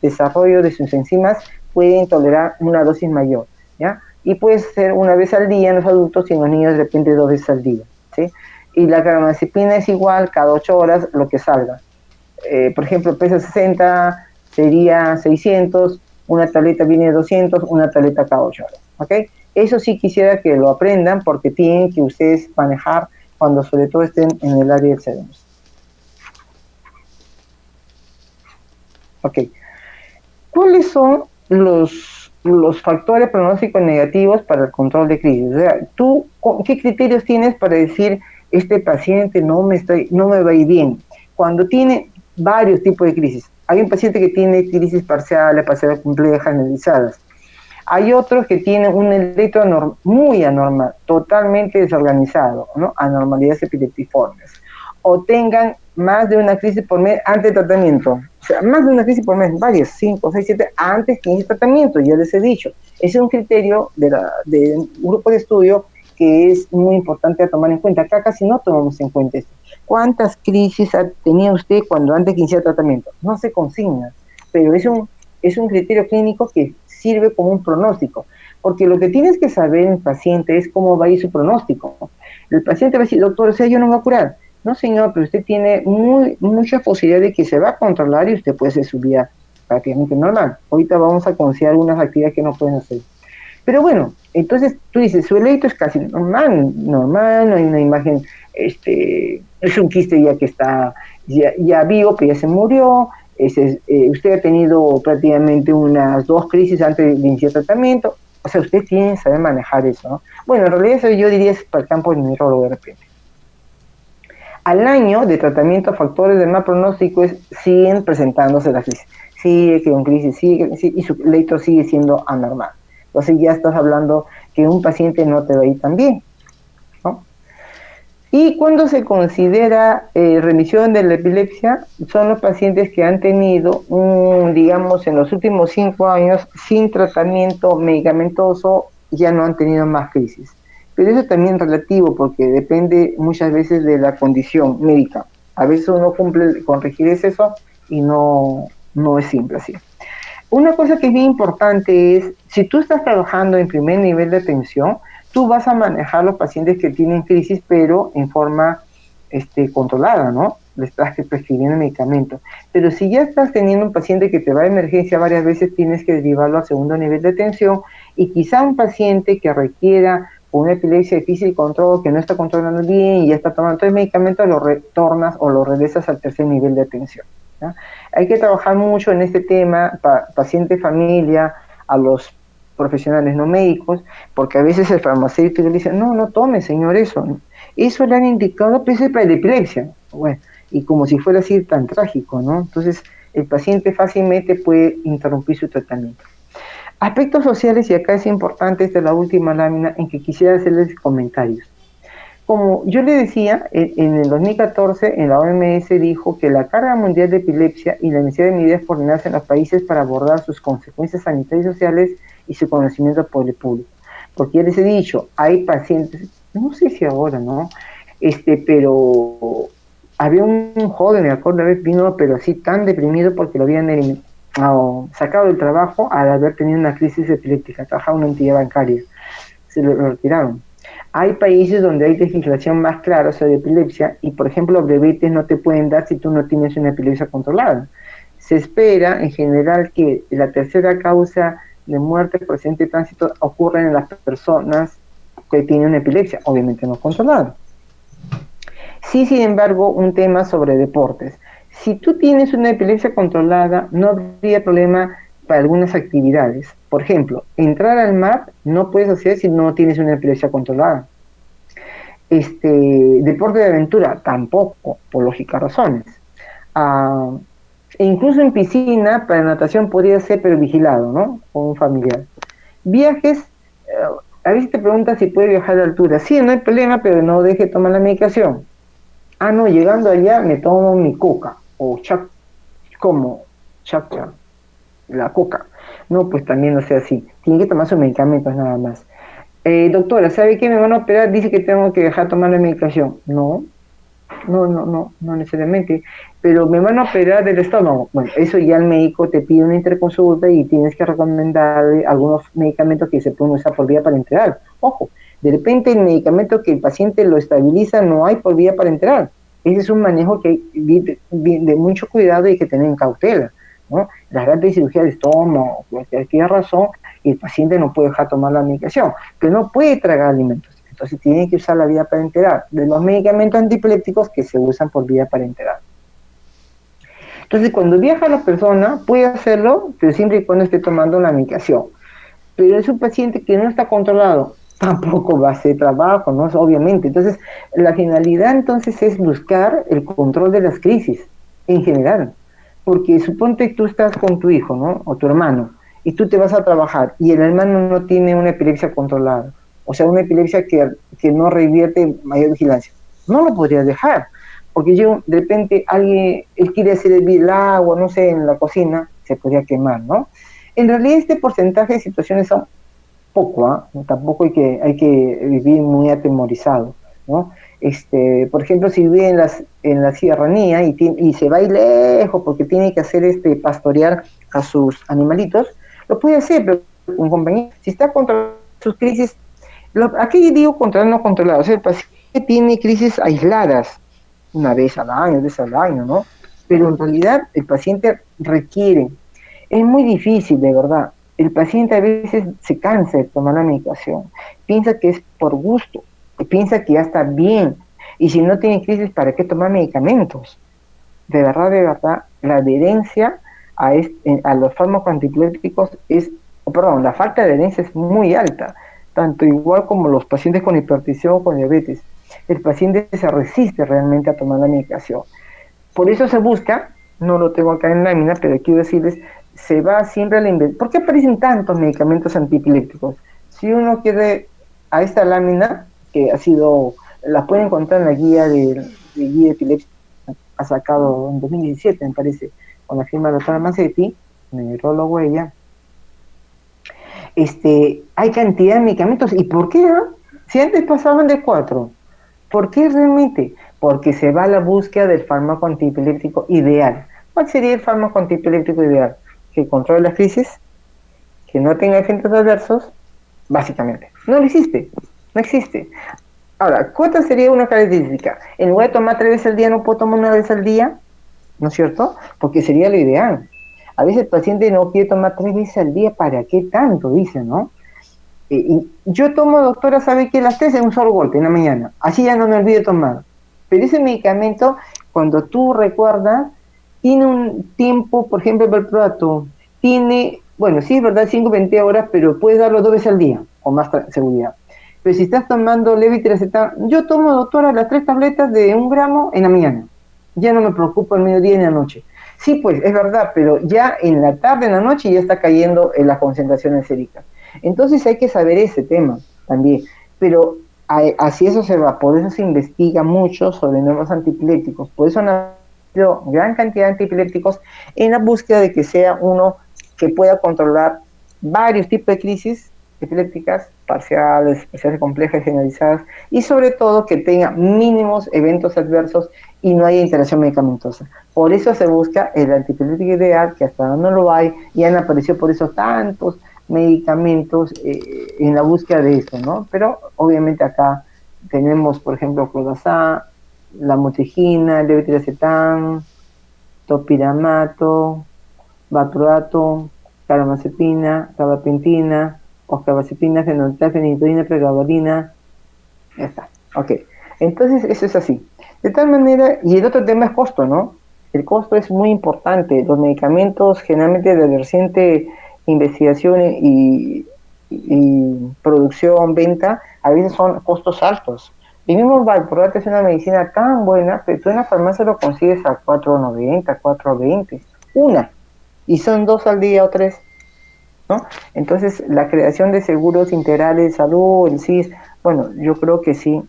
desarrollo de sus enzimas, pueden tolerar una dosis mayor, ¿ya? Y puede ser una vez al día en los adultos, y en los niños de repente 2 veces al día, ¿sí? Y la carbamazepina es igual, cada 8 horas lo que salga. Por ejemplo, pesa 60, sería 600, una tableta viene de 200, una tableta cada 8 horas, ¿ok? Eso sí quisiera que lo aprendan, porque tienen que ustedes manejar cuando sobre todo estén en el área del cerebro. Ok. ¿Cuáles son los factores pronósticos negativos para el control de crisis? O sea, ¿tú qué criterios tienes para decir este paciente no me va a ir bien? Cuando tiene varios tipos de crisis. Hay un paciente que tiene crisis parciales complejas, generalizadas. Hay otros que tienen un electro muy anormal, totalmente desorganizado, ¿no? Anormalidades epileptiformes. o tengan más de una crisis por mes antes del tratamiento. O sea, más de una crisis por mes, varias, 5, 6, 7, antes que inicie el tratamiento, ya les he dicho. Ese es un criterio de un grupo de estudio que es muy importante a tomar en cuenta. Acá casi no tomamos en cuenta esto. ¿Cuántas crisis tenía usted cuando antes que inicie el tratamiento? No se consigna, pero es un criterio clínico que sirve como un pronóstico, porque lo que tienes que saber en el paciente es cómo va a ir su pronóstico. El paciente va a decir, doctor, o sea, yo no me voy a curar. No, señor, pero usted tiene mucha posibilidad de que se va a controlar y usted puede hacer su vida prácticamente normal. Ahorita vamos a considerar algunas actividades que no pueden hacer. Pero bueno, entonces tú dices, su eleito es casi normal, no hay una imagen, es un quiste ya que está ya vivo, que ya se murió, usted ha tenido prácticamente unas 2 crisis antes de iniciar tratamiento, o sea, usted tiene que saber manejar eso, ¿no? Bueno, en realidad eso yo diría es para el campo del neurólogo de repente. Al año de tratamiento, factores de mal pronóstico siguen presentándose las crisis. Sigue con crisis, y su leito sigue siendo anormal. Entonces ya estás hablando que un paciente no te va a ir tan bien, ¿no? Y cuando se considera remisión de la epilepsia, son los pacientes que han tenido, digamos, en los últimos 5 años, sin tratamiento medicamentoso, ya no han tenido más crisis. Pero eso también es relativo, porque depende muchas veces de la condición médica. A veces uno cumple con regir eso y no es simple así. Una cosa que es bien importante es, si tú estás trabajando en primer nivel de atención, tú vas a manejar los pacientes que tienen crisis, pero en forma controlada, ¿no? Le estás prescribiendo medicamentos. Pero si ya estás teniendo un paciente que te va a emergencia varias veces, tienes que derivarlo al segundo nivel de atención, y quizá un paciente que requiera una epilepsia de difícil control, que no está controlando bien y ya está tomando todo el medicamento, lo retornas o lo regresas al tercer nivel de atención, ¿ya? Hay que trabajar mucho en este tema, paciente, familia, a los profesionales no médicos, porque a veces el farmacéutico le dice, no tome, señor, eso le han indicado pues, es para la epilepsia, bueno, y como si fuera así tan trágico, ¿no? Entonces el paciente fácilmente puede interrumpir su tratamiento. Aspectos sociales, y acá es importante, esta es la última lámina en que quisiera hacerles comentarios. Como yo le decía, en el 2014 en la OMS dijo que la carga mundial de epilepsia y la necesidad de medidas coordinadas en los países para abordar sus consecuencias sanitarias y sociales y su conocimiento por el público. Porque ya les he dicho, hay pacientes, no sé si ahora, ¿no? Pero había un joven, me acuerdo, una vez vino, pero así tan deprimido porque lo habían sacado del trabajo al haber tenido una crisis epiléptica, trabajaba en una entidad bancaria, se lo retiraron. Hay países donde hay legislación más clara sobre epilepsia y, por ejemplo, brevetes no te pueden dar si tú no tienes una epilepsia controlada. Se espera, en general, que la tercera causa de muerte por accidente de tránsito ocurra en las personas que tienen una epilepsia, obviamente no controlada. Sí, sin embargo, un tema sobre deportes. Si tú tienes una epilepsia controlada, no habría problema para algunas actividades. Por ejemplo, entrar al mar no puedes hacer si no tienes una epilepsia controlada. Deporte de aventura tampoco, por lógicas razones. E incluso en piscina, para natación podría ser, pero vigilado, ¿no? Con un familiar. Viajes, a veces te preguntan si puede viajar a altura. Sí, no hay problema, pero no deje de tomar la medicación. No, llegando allá me tomo mi coca, o chacha, la coca. No, pues también no sea así. Tiene que tomar sus medicamentos nada más. Doctora, ¿sabe qué? Me van a operar, dice que tengo que dejar de tomar la medicación. No necesariamente. Pero me van a operar del estómago. Bueno, eso ya el médico te pide una interconsulta y tienes que recomendarle algunos medicamentos que se pueden usar por vía parenteral. Ojo, de repente el medicamento que el paciente lo estabiliza no hay por vía parenteral. Ese es un manejo que hay de mucho cuidado y hay que tener en cautela, ¿no? Las grandes cirugías de estómago, por cualquier razón, el paciente no puede dejar tomar la medicación, pero no puede tragar alimentos. Entonces tiene que usar la vía parenteral de los medicamentos antipilépticos que se usan por vía parenteral. Entonces cuando viaja la persona puede hacerlo, pero siempre y cuando esté tomando la medicación. Pero es un paciente que no está controlado, tampoco va a hacer trabajo, ¿no? Obviamente. Entonces la finalidad entonces es buscar el control de las crisis en general. Porque suponte que tú estás con tu hijo, ¿no? O tu hermano, y tú te vas a trabajar, y el hermano no tiene una epilepsia controlada, o sea, una epilepsia que no revierte mayor vigilancia. No lo podrías dejar, porque yo, de repente, él quiere hacer hervir el agua, no sé, en la cocina, se podría quemar, ¿no? En realidad este porcentaje de situaciones son poco, ¿ah? Tampoco hay que vivir muy atemorizado, ¿no? Por ejemplo, si vive en la serranía y se va a ir lejos porque tiene que hacer pastorear a sus animalitos, lo puede hacer, pero con compañía. Si está contra sus crisis, aquí digo controlar, no controlar, o sea, el paciente tiene crisis aisladas, una vez al año, 2 veces al año, ¿no? Pero en realidad el paciente requiere, es muy difícil, de verdad. El paciente a veces se cansa de tomar la medicación, piensa que es por gusto, piensa que ya está bien, y si no tiene crisis, ¿para qué tomar medicamentos? De verdad, la adherencia a los fármacos antiepilépticos la falta de adherencia es muy alta, tanto igual como los pacientes con hipertensión o con diabetes. El paciente se resiste realmente a tomar la medicación. Por eso se busca, no lo tengo acá en lámina, pero quiero decirles, se va siempre a la investigación. ¿Por qué aparecen tantos medicamentos antiepilépticos? Si uno quiere a esta lámina, que la pueden encontrar en la guía de epilepsia, ha sacado en 2017, me parece, con la firma de la doctora Mazzetti, neurólogo ella. Hay cantidad de medicamentos. ¿Y por qué? Si antes pasaban de 4, ¿por qué realmente? Porque se va a la búsqueda del fármaco antiepiléptico ideal. ¿Cuál sería el fármaco antiepiléptico ideal? Que controle las crisis, que no tenga efectos adversos, básicamente. No existe. Ahora, ¿cuál sería una característica? En lugar de tomar 3 veces al día, no puedo tomar 1 vez al día, ¿no es cierto? Porque sería lo ideal. A veces el paciente no quiere tomar 3 veces al día, ¿para qué tanto? Dice, ¿no? Y yo tomo, doctora, ¿sabe qué? Las 3 en un solo golpe, en la mañana. Así ya no me olvido tomar. Pero ese medicamento, cuando tú recuerdas, tiene un tiempo, por ejemplo, el valproato, sí es verdad, 5-20 horas, pero puedes darlo 2 veces al día, con más seguridad. Pero si estás tomando levetiracetam, yo tomo, doctora, las 3 tabletas de 1 gramo en la mañana. Ya no me preocupo el mediodía ni la noche. Sí, pues, es verdad, pero ya en la tarde, en la noche, ya está cayendo en las concentraciones séricas. Entonces hay que saber ese tema también. Pero así eso se va, por eso se investiga mucho sobre nuevos antiepilépticos. Por eso han habido gran cantidad de antiepilépticos en la búsqueda de que sea uno que pueda controlar varios tipos de crisis epilépticas, parciales complejas, generalizadas, y sobre todo que tenga mínimos eventos adversos y no haya interacción medicamentosa. Por eso se busca el antiepiléptico ideal, que hasta ahora no lo hay, y han aparecido por eso tantos medicamentos en la búsqueda de esto, ¿no? Pero obviamente acá tenemos, por ejemplo, clonazepam, la motrigina, el levetiracetam, topiramato, valproato, carbamazepina, gabapentina, oscarbazepina, fenolizal, fenilidina, pregabalina, ya está, ok. Entonces eso es así. De tal manera, y el otro tema es costo, ¿no? El costo es muy importante. Los medicamentos generalmente de reciente investigación y producción, venta, a veces son costos altos. Y mismo valproato es una medicina tan buena, pero tú en la farmacia lo consigues a $4.90, $4.20, y son 2 al día o 3, ¿no? Entonces, la creación de seguros integrales de salud, el SIS, bueno, yo creo que sí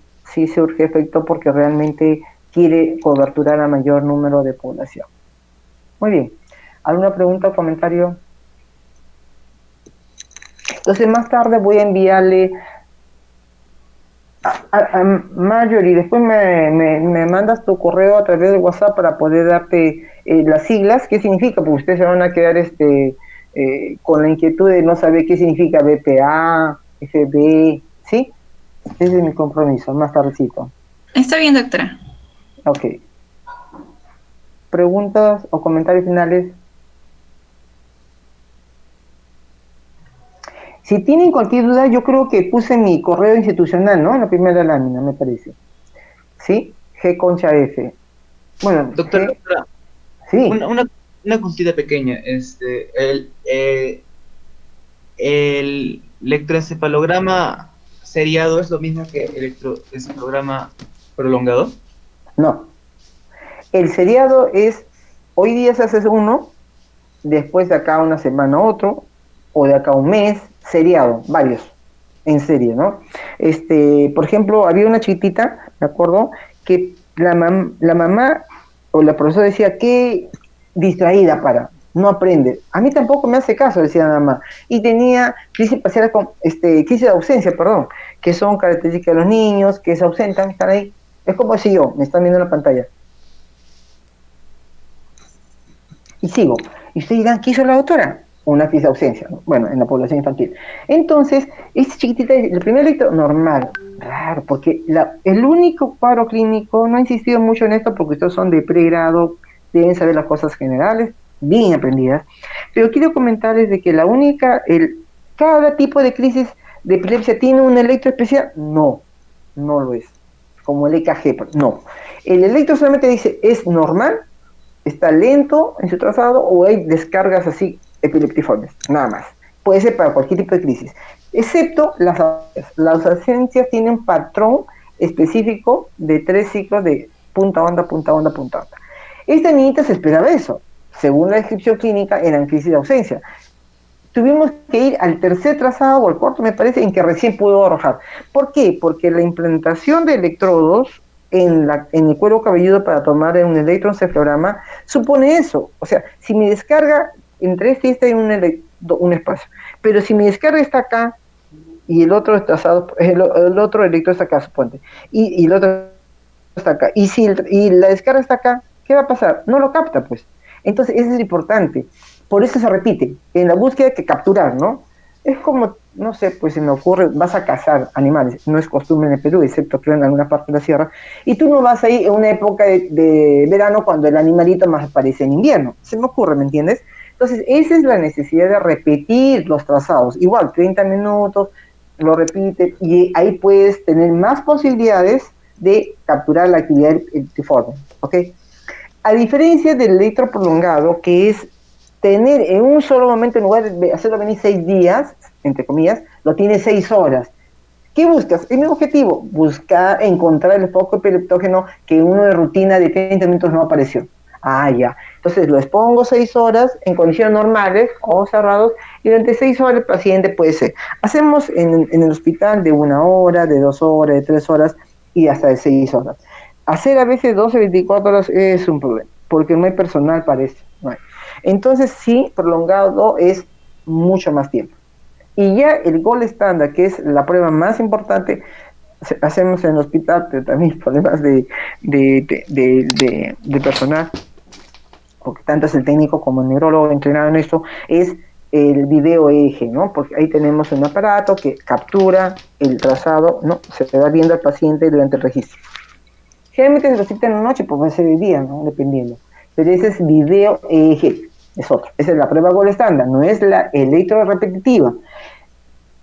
surge efecto porque realmente quiere coberturar a mayor número de población. Muy bien. ¿Alguna pregunta o comentario? Entonces, más tarde voy a enviarle a Marjorie, después me mandas tu correo a través de WhatsApp para poder darte las siglas. ¿Qué significa? Porque ustedes se van a quedar con la inquietud de no saber qué significa BPA, FB, ¿sí? Ese es mi compromiso, más tardecito. Está bien, doctora. Ok. ¿Preguntas o comentarios finales? Si tienen cualquier duda, yo creo que puse mi correo institucional, ¿no? En la primera lámina, me parece. ¿Sí? G Concha F. Bueno, doctora, sí. Una consulta pequeña. El electroencefalograma seriado es lo mismo que el electroencefalograma prolongado. No. El seriado es, hoy día se hace uno, después de acá una semana otro, o de acá un mes, seriado, varios, en serie, ¿no? Por ejemplo, había una chiquitita, me acuerdo, que la mamá o la profesora decía, qué distraída no aprende. A mí tampoco me hace caso, decía la mamá. Y tenía crisis parciales crisis de ausencia, perdón, que son características de los niños, que se ausentan, están ahí. Es como si me están viendo en la pantalla. Y sigo. Y ustedes dirán, ¿qué hizo la doctora? Una crisis de ausencia, ¿no? Bueno, en la población infantil. Entonces, esta chiquitita, el primer lector, normal. Raro, porque el único cuadro clínico, no he insistido mucho en esto porque estos son de pregrado, deben saber las cosas generales, bien aprendidas, pero quiero comentarles de que cada tipo de crisis de epilepsia tiene un electro especial. No lo es, como el EKG, no. El electro solamente dice, es normal, está lento en su trazado o hay descargas así epileptiformes, nada más. Puede ser para cualquier tipo de crisis, excepto las ausencias. Las ausencias tienen un patrón específico de 3 ciclos de punta onda, punta onda, punta onda. Esta niñita se esperaba eso. Según la descripción clínica, eran crisis de ausencia. Tuvimos que ir al tercer trazado o al cuarto, me parece, en que recién pudo arrojar. ¿Por qué? Porque la implantación de electrodos en el cuero cabelludo para tomar un electroencefalograma supone eso. O sea, si mi descarga entre este y este hay un espacio, pero si mi descarga está acá y el otro trazado, el otro electrodo está acá, suponte, y el otro está acá, y la descarga está acá, ¿qué va a pasar? No lo capta, pues. Entonces, eso es lo importante. Por eso se repite. En la búsqueda hay que capturar, ¿no? Es como, no sé, pues se me ocurre, vas a cazar animales. No es costumbre en el Perú, excepto creo en alguna parte de la sierra. Y tú no vas ahí en una época de verano cuando el animalito más aparece en invierno. Se me ocurre, ¿me entiendes? Entonces, esa es la necesidad de repetir los trazados. Igual, 30 minutos, lo repite, y ahí puedes tener más posibilidades de capturar la actividad epileptiforme, ¿ok? A diferencia del electro prolongado, que es tener en un solo momento, en lugar de hacerlo venir 6 días, entre comillas, lo tiene 6 horas. ¿Qué buscas? Es mi objetivo, buscar encontrar el foco epileptógeno que uno de rutina de 30 minutos no apareció. Ah, ya. Entonces lo expongo 6 horas en condiciones normales, ojos cerrados, y durante 6 horas el paciente puede ser. Hacemos en el hospital de 1 hora, de 2 horas, de 3 horas y hasta de 6 horas. Hacer a veces 12, 24 horas es un problema, porque no hay personal para eso. No hay. Entonces, sí, prolongado es mucho más tiempo. Y ya el gol estándar, que es la prueba más importante, hacemos en el hospital, pero también problemas de personal, porque tanto es el técnico como el neurólogo entrenado en esto, es el video EEG, ¿no? Porque ahí tenemos un aparato que captura el trazado, ¿no? Se va viendo al paciente durante el registro. Generalmente se lo cita en la noche, pues puede ser de día, ¿no? Dependiendo. Pero ese es video EEG, es otro. Esa es la prueba gol estándar, no es la electro repetitiva.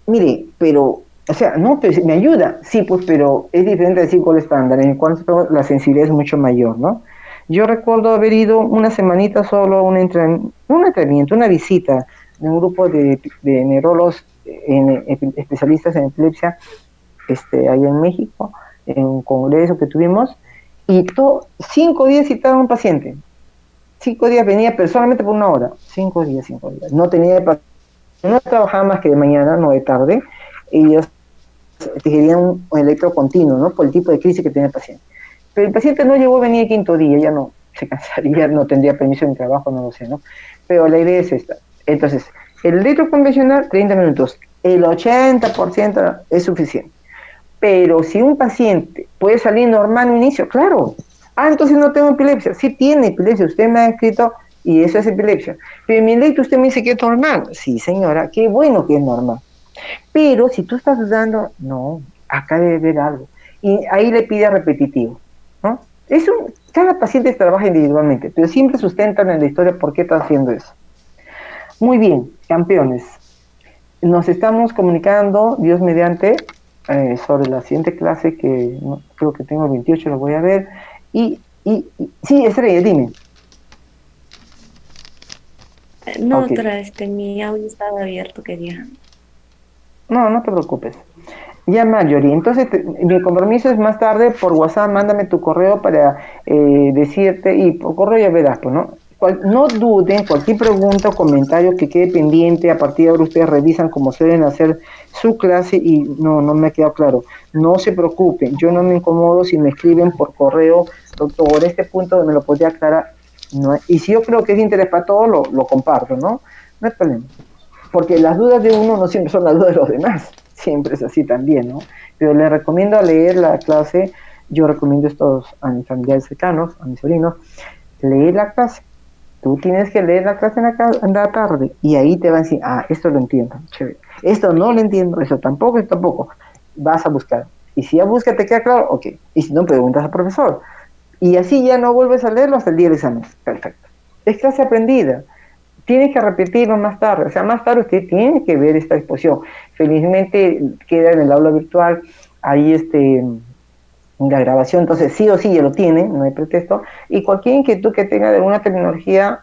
Mire, pero, o sea, no, pero me ayuda. Sí, pues, pero es diferente decir gol estándar, en el cual la sensibilidad es mucho mayor, ¿no? Yo recuerdo haber ido una semanita solo a un entrenamiento, una visita de un grupo de neurólogos especialistas en epilepsia, allá en México, en un congreso que tuvimos, y 5 días citaron a un paciente. 5 días venía, pero solamente por 1 hora. 5 días. No trabajaba más que de mañana, no de tarde, y ellos querían un electro continuo, ¿no? Por el tipo de crisis que tenía el paciente. Pero el paciente no llegó a venir el 5.º día, ya no se cansaría, no tendría permiso en trabajo, no lo sé, ¿no? Pero la idea es esta. Entonces, el electro convencional, 30 minutos. El 80% es suficiente. Pero si un paciente puede salir normal en inicio, claro. Entonces no tengo epilepsia. Sí tiene epilepsia, usted me ha escrito y eso es epilepsia. Pero en mi electro usted me dice que es normal. Sí, señora, qué bueno que es normal. Pero si tú estás dudando, no, acá debe haber algo. Y ahí le pide repetitivo, ¿no? Cada paciente trabaja individualmente, pero siempre sustentan en la historia por qué está haciendo eso. Muy bien, campeones. Nos estamos comunicando, Dios mediante, sobre la siguiente clase que creo que tengo el 28, lo voy a ver. Sí, Estrella, dime. No, Okay. doctora, mi audio estaba abierto, quería. No te preocupes. Ya, Marjorie, entonces mi compromiso es más tarde por WhatsApp, mándame tu correo para decirte, y por correo ya verás, pues, ¿no? No duden, cualquier pregunta o comentario que quede pendiente, a partir de ahora ustedes revisan como suelen hacer su clase y no me ha quedado claro. No se preocupen, yo no me incomodo si me escriben por correo, doctor, este punto me lo podría aclarar. No, y si yo creo que es de interés para todos, lo comparto, ¿no? No hay problema. Porque las dudas de uno no siempre son las dudas de los demás, siempre es así también, ¿no? Pero les recomiendo leer la clase, yo recomiendo esto a mis familiares cercanos, a mis sobrinos, leer la clase. Tú tienes que leer la clase en la tarde y ahí te van a decir, esto lo entiendo, chévere. Esto no lo entiendo, esto tampoco. Vas a buscar. Y si ya buscas, te queda claro, ok. Y si no, preguntas al profesor. Y así ya no vuelves a leerlo hasta el día del examen. Perfecto. Es clase aprendida. Tienes que repetirlo más tarde. O sea, más tarde usted tiene que ver esta exposición. Felizmente queda en el aula virtual. Ahí la grabación, entonces sí o sí ya lo tienen, no hay pretexto, y cualquier inquietud que tenga de alguna terminología,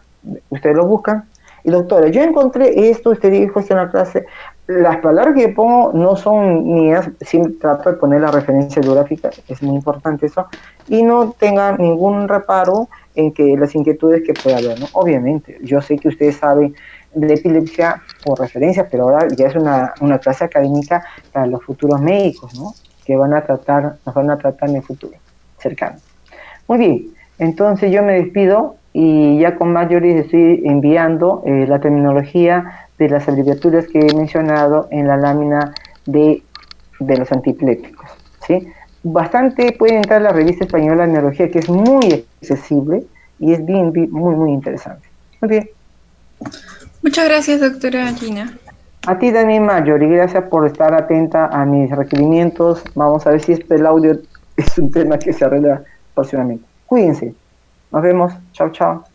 ustedes lo buscan, y doctora, yo encontré esto, usted dijo esto en la clase, las palabras que pongo no son mías, siempre trato de poner la referencia bibliográfica, es muy importante eso, y no tengan ningún reparo en que las inquietudes que pueda haber, ¿no? Obviamente, yo sé que ustedes saben de epilepsia por referencia, pero ahora ya es una clase académica para los futuros médicos, ¿no? Que nos van a tratar en el futuro cercano. Muy bien, entonces yo me despido y ya con mayores estoy enviando la terminología de las abreviaturas que he mencionado en la lámina de los antiepilépticos, ¿sí? Bastante pueden entrar a la revista española de neurología, que es muy accesible y es muy interesante. Muy bien. Muchas gracias, doctora Gina. A ti también, Marjorie, gracias por estar atenta a mis requerimientos. Vamos a ver si el audio es un tema que se arregla próximamente. Cuídense. Nos vemos. Chao, chao.